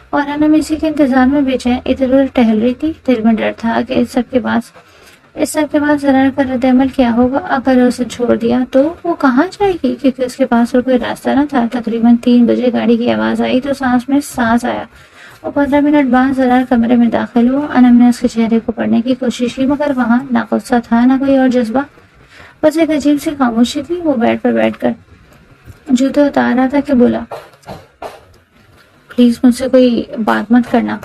اور انم اسی کے انتظار میں بے چین ادھر ادھر ٹہل رہی تھی۔ دل میں ڈر تھا کہ اس سب کے بعد زرار کا رد عمل کیا ہوگا۔ اگر اسے چھوڑ دیا تو وہ کہاں جائے گی، کیونکہ اس کے پاس اور کوئی راستہ نہ تھا۔ تقریباً 3 بجے گاڑی کی آواز آئی تو سانس میں سانس آیا اور 15 منٹ بعد زرار کمرے میں داخل ہوا۔ انم نے اس کے چہرے کو پڑھنے کی کوشش کی مگر وہاں نہ غصہ تھا نہ کوئی اور جذبہ، بس ایک عجیب سی خاموشی تھی۔ وہ بیڈ پر بیٹھ کر جوتے اتار رہا تھا کہ بولا، پلیز مجھ سے کوئی بات مت کرنا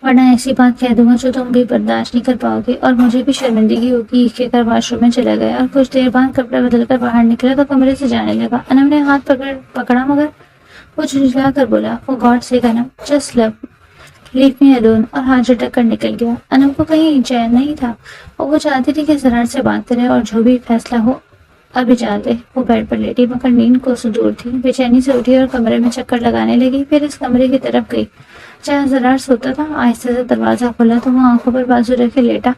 ورنہ ایسی بات کہہ دوں گا جو تم بھی برداشت نہیں کر پاؤ گی اور مجھے بھی شرمندگی ہوگی۔ کہہ کر واش روم میں چلا گیا اور کچھ دیر بعد کپڑے بدل کر باہر نکلا تو کمرے سے جانے لگا۔ انم نے ہاتھ پکڑا مگر وہ جھنجھلا کر بولا، for God sake Anam, just leave me alone, اور ہاتھ جھٹک کر نکل گیا۔ انم کو کہیں چین نہیں تھا اور وہ چاہتی تھی کہ زرار سے بات کرے اور جو بھی فیصلہ ہو ابھی جان دے۔ وہ بیڈ پر لیٹی مگر نیند کو سے دور تھی۔ بے چینی سے اٹھی اور کمرے میں چکر لگانے لگی، پھر اس کمرے کی طرف گئی جہاں زرار سوتا تھا۔ آہستہ سے دروازہ کھولا تو وہ آنکھوں پر بازو رکھے لیٹا۔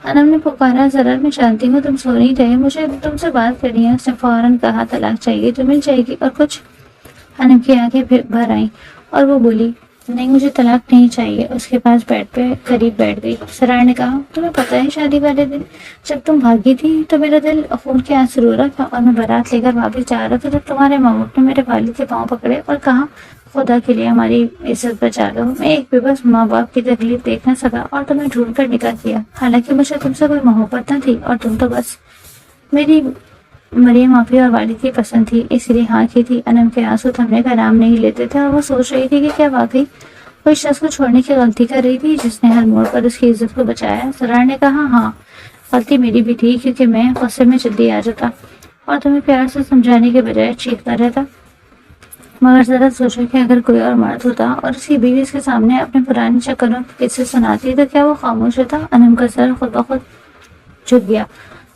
انم نے پکارا، زرار میں جانتی ہوں تم سو نہیں رہے، مجھے تم سے بات کرنی ہے۔ اس نے فوراً کہا، طلاق چاہیے تو مل جائے گی، اور کچھ؟ انم کی آنکھیں بھر آئیں اور وہ بولی، نہیں مجھے طلاق نہیں چاہیے۔ اس کے پاس بیڈ پہ قریب بیٹھ گئی۔ سرار نے کہا تمہیں پتہ ہے شادی والے دن جب تم بھاگی تھی تو میرا دل خون کے آنسو رو رہا تھا اور میں بارات لے کر واپس جا رہا تھا جب تمہارے ماں باپ نے میرے والد کے پاؤں پکڑے اور کہا خدا کے لیے ہماری عزت بچا لو۔ میں ایک بے بس ماں باپ کی تکلیف دیکھ نہ سکا اور تمہیں ڈھونڈ کر نکاح کیا، حالانکہ مجھے تم سے کوئی محبت نہ تھی اور تم تو بس میری مریم آپی اور والد کی پسند تھی، اسی لیے ہاں کی تھی۔ انم کے آنسو تھمنے کا نام نہیں لیتے تھے اور وہ سوچ رہی تھی کہ کیا واقعی کوئی شخص کو چھوڑنے کی غلطی کر رہی تھی جس نے ہر موڑ پر اس کی عزت کو بچایا۔ سرار نے کہا ہاں غلطی میری بھی تھی، کیونکہ میں غصے میں جلدی آ جاتا اور تمہیں پیار سے سمجھانے کے بجائے چیختا رہتا، مگر ذرا سوچا کہ اگر کوئی اور مرد ہوتا اور اس کی بیوی اس کے سامنے اپنے پرانے چکروں کے قصے سناتی تو کیا وہ خاموش ہوتا؟ انم کا سر خود بخود جھک گیا۔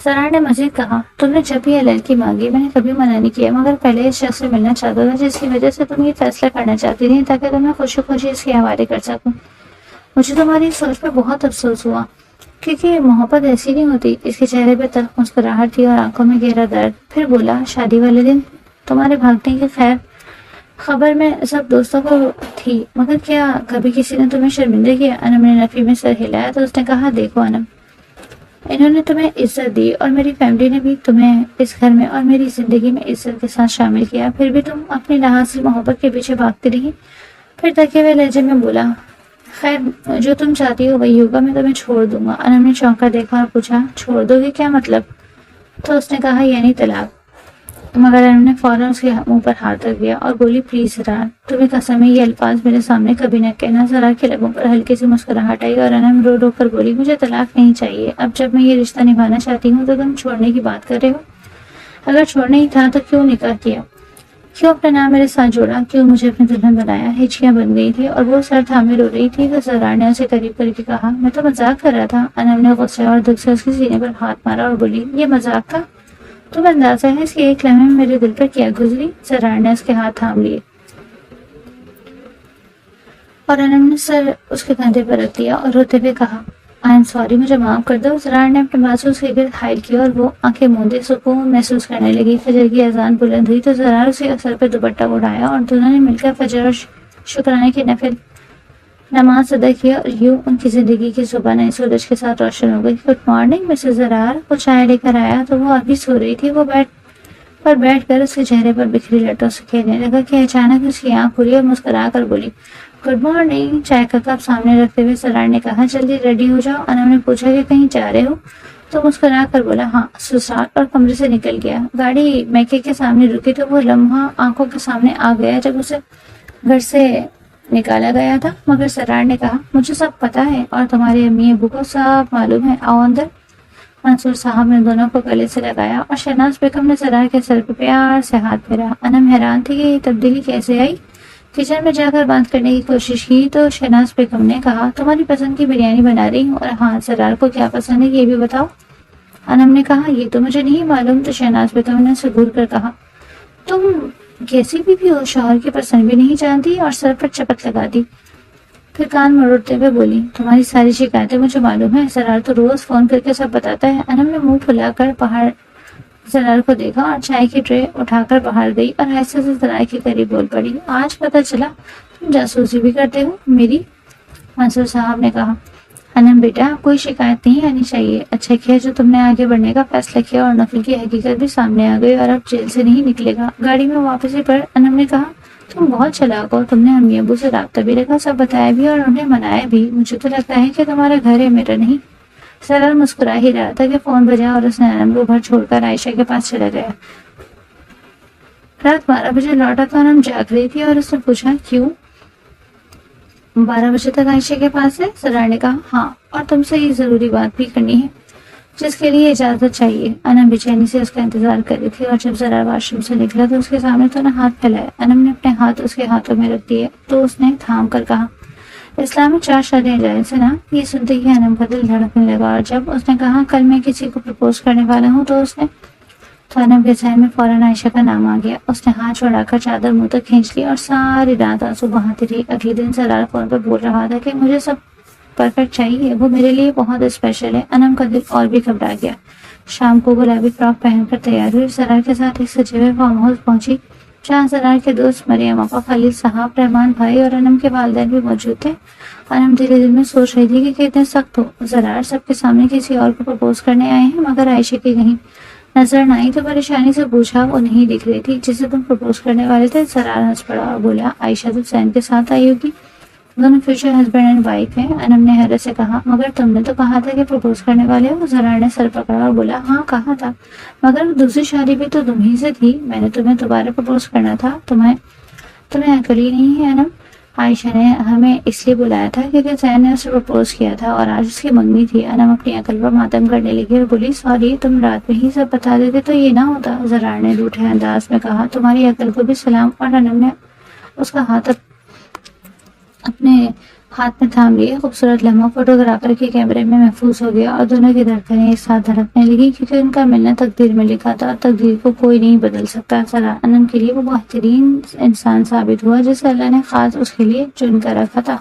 سرار نے مزید کہا تم نے جب بھی یہ لڑکی مانگی میں نے کبھی منع نہیں کیا، مگر پہلے اس شخص سے ملنا چاہتا تھا جس کی وجہ سے تم یہ فیصلہ کرنا چاہتی تھی تاکہ تمہیں خوشی خوشی اس کے حوالے کر سکوں۔ مجھے تمہاری سوچ پہ بہت افسوس ہوا، کیونکہ محبت ایسی نہیں ہوتی۔ اس کے چہرے پہ تلخ مسکراہٹ تھی اور آنکھوں میں گہرا درد۔ پھر بولا شادی والے دن تمہارے بھاگنے کی خبر میں سب دوستوں کو تھی، مگر کیا کبھی کسی نے تمہیں شرمندہ کیا؟ انم نے نفی میں سر ہلایا تو اس نے کہا دیکھو انم، انہوں نے تمہیں عزت دی اور میری فیملی نے بھی تمہیں اس گھر میں اور میری زندگی میں عزت کے ساتھ شامل کیا، پھر بھی تم اپنی ناحاصل محبت کے پیچھے بھاگتی رہی۔ پھر تھکے ہوئے لہجے میں بولا خیر جو تم چاہتی ہو وہی ہوگا، میں تمہیں چھوڑ دوں گا۔ انم نے چونک کر دیکھا اور پوچھا چھوڑ دو گے کیا مطلب؟ تو اس نے کہا یعنی طلاق، مگر انم نے فوراً اس کے منہ پر ہاتھ رکھ دیا اور بولی پلیز سرار تمہیں قسم ہے یہ الفاظ میرے سامنے کبھی نہ کہنا۔ سرار کے لبوں پر ہلکی سی مسکراہٹ آئی اور انم رو رو کر بولی مجھے طلاق نہیں چاہیے، اب جب میں یہ رشتہ نبھانا چاہتی ہوں تو تم چھوڑنے کی بات کر رہے ہو؟ اگر چھوڑنا ہی تھا تو کیوں نکاح کیا، کیوں اپنا نام میرے ساتھ جوڑا، کیوں مجھے اپنے دلہن بنایا؟ ہچکیاں بن گئی تھی اور وہ سر تھامے رو رہی تھی تو سرار نے اسے قریب کر کے کہا میں تو مذاق کر رہا تھا۔ انم نے غصے اور دکھ سے اس کے سینے پر ہاتھ مارا اور بولی یہ مذاق تھا؟ تم اندازہ ہے اس کے ایک لمحے میں میرے دل پر کیا گزری؟ سرار نے اس کے ہاتھ تھام لیے اور انم نے سر اس کے کندھے پر رکھ دیا اور روتے ہوئے کہا آئی ایم سوری مجھے معاف کر دو۔ سرار نے اپنے بازو اس کے گرد حائل کیا اور وہ آنکھیں موندے سکون محسوس کرنے لگی۔ فجر کی اذان بلند ہوئی تو سرار اسے سر پہ دوپٹہ اڑایا اور دونوں نے مل کر فجر اور شکرانے کی نفل نماز ادا کیا اور یوں ان کی زندگی کی صبح نئے سورج کے ساتھ روشن ہو گئی۔ گڈ مارننگ مسز سرار، وہ چائے لے کر آیا تو وہ ابھی سو رہی تھی۔ وہ بیٹھ کر اس کے چہرے پر بکھری لٹوں سے کھیلنے لگا کہ اچانک اس کی آنکھ کھلی اور مسکرا کر بولی گڈ مارننگ۔ چائے کا کپ سامنے رکھتے ہوئے سرار نے کہا جلدی ریڈی ہو جاؤ۔ انم نے پوچھا کہ کہیں جا رہے ہو؟ تو مسکرا کر بولا ہاں، سسرال، اور کمرے سے نکل گیا۔ گاڑی میکے کے سامنے رکی تو وہ لمحہ آنکھوں کے سامنے آ گیا جب اسے گھر سے نکالا گیا تھا، مگر سرار نے کہا مجھے سب پتا ہے اور تمہارے امی ابو کو سب معلوم ہے، آؤ اندر۔ منصور صاحب نے دونوں کو گلے سے لگایا اور شہناز بیگم نے سرار کے سر پہ پیار سے ہاتھ پھیرا۔ انم حیران تھی کہ یہ تبدیلی کیسے آئی۔ کچن میں جا کر بند کرنے کی کوشش کی تو شہناز بیگم نے کہا تمہاری پسند کی بریانی بنا رہی ہوں، اور ہاں سرار کو کیا پسند ہے یہ بھی بتاؤ۔ انم نے کہا یہ تو مجھے نہیں معلوم، تو شہناز بیگم نے اسے گھور کر کہا تم کیسی بھی ہو، شوہر کی پسند بھی نہیں جانتی، اور سر پر چپت لگا دی۔ پھر کان مروڑتے ہوئے بولی تمہاری ساری شکایتیں مجھے معلوم ہے، سرار تو روز فون کر کے سب بتاتا ہے۔ انم نے منہ پھلا کر باہر سرار کو دیکھا اور چائے کی ٹرے اٹھا کر باہر گئی اور ایسے سے سرار کے قریب بول پڑی آج پتہ چلا تم جاسوسی بھی کرتے ہو میری۔ منصور صاحب نے کہا انم بیٹا کوئی شکایت نہیں آنی چاہیے، اچھا کیا جو تم نے آگے بڑھنے کا فیصلہ کیا اور نفل کی حقیقت بھی سامنے آ گئی اور اب جیل سے نہیں نکلے گا۔ گاڑی میں واپسی پر انم نے کہا تم بہت چلاک ہو، تم نے امی ابو سے رابطہ بھی رکھا، سب بتایا بھی اور انہیں منایا بھی، مجھے تو لگتا ہے کہ تمہارا گھر ہے میرا نہیں۔ سرار مسکرا ہی رہا تھا کہ فون بجا اور اس نے انم کو گھر چھوڑ کر عائشہ کے پاس چلا گیا۔ رات 12 بجے لوٹا تو انم جاگ رہی تھی اور اس نے پوچھا کیوں 12 بجے تک عائشہ کے پاس ہے؟ سرار نے کہا ہاں، اور تم سے یہ ضروری بات بھی کرنی ہے جس کے لیے اجازت چاہیے۔ انم بے چینی سے اس کا انتظار کر رہی تھی اور جب سرار واش روم سے نکلا تو اس کے سامنے تو نہ ہاتھ پھیلائے۔ انم نے اپنے ہاتھ اس کے ہاتھوں میں رکھ دیے تو اس نے تھام کر کہا اسلام میں 4 شادیاں جائز ہے نا؟ یہ سنتے ہی انم کا دل دھڑکنے لگا اور جب اس نے کہا کل میں کسی کو پرپوز کرنے والا ہوں تو انم کے ذہن میں فوراً عائشہ کا نام آ گیا۔ اس نے ہاتھ چھوڑا کر چادر منہ تک کھینچ لی اور ساری رات آنسو بہاتی رہی۔ اگلے دن سرار فون پر بول رہا تھا کہ مجھے سب پرفیکٹ چاہیے، وہ میرے لیے بہت اسپیشل ہے۔ انم کا دل اور بھی گھبرا گیا۔ شام کو گلابی فراک پہن کر تیار ہوئی، سرار کے ساتھ ایک سجے ہوئے فارم ہاؤس پہنچی شاہ سرار کے دوست مریم آپا، خلیل صاحب، رحمان بھائی اور انم کے والدین بھی موجود تھے۔ انم دھیرے دل میں سوچ رہی تھی کہ کتنے سخت ہو زرار سب کے سامنے کسی اور کو پرپوز کرنے آئے ہیں، مگر عائشہ کی کہیں نظر نہ آئی تو پریشانی سے پوچھا، وہ نہیں دکھ رہی تھی جسے تم پرپوز کرنے والے تھے؟ زرار ہنس پڑا اور بولا، عائشہ تو سین کے ساتھ آئی ہوگی، دونوں فیوچر ہسبینڈ اینڈ وائف ہیں۔ انم نے حیرت سے کہا، مگر تم نے تو کہا تھا کہ پرپوز کرنے والے ہو۔ زرار نے سر پکڑا اور بولا، ہاں کہا تھا، مگر دوسری شادی بھی تو تم ہی سے تھی، میں نے تمہیں دوبارہ پرپوز کرنا تھا، تمہیں عقل ہی نہیں ہے انم؟ عائشہ نے ہمیں اس لیے بلایا تھا کیونکہ زین نے اسے پرپوز کیا تھا اور آج اس کی منگنی تھی۔ انم اپنی عقل پر ماتم کرنے لگی اور بولی، سوری، تم رات میں ہی سب بتا دیتے تو یہ نہ ہوتا۔ زرار نے روٹھے انداز میں کہا، تمہاری عقل کو بھی سلام، اور انم نے اس کا ہاتھ اپنے ہاتھ میں تھام لیے۔ خوبصورت لمحہ فوٹوگرافر کے کیمرے میں محفوظ ہو گیا اور دونوں کی دھڑکنیں ایک ساتھ دھڑکنے لگی کیونکہ ان کا ملنا تقدیر میں لکھا تھا اور تقدیر کو کوئی نہیں بدل سکتا۔ انم کے لیے وہ بہترین انسان ثابت ہوا جسے اللہ نے خاص اس کے لیے چن کر رکھا تھا۔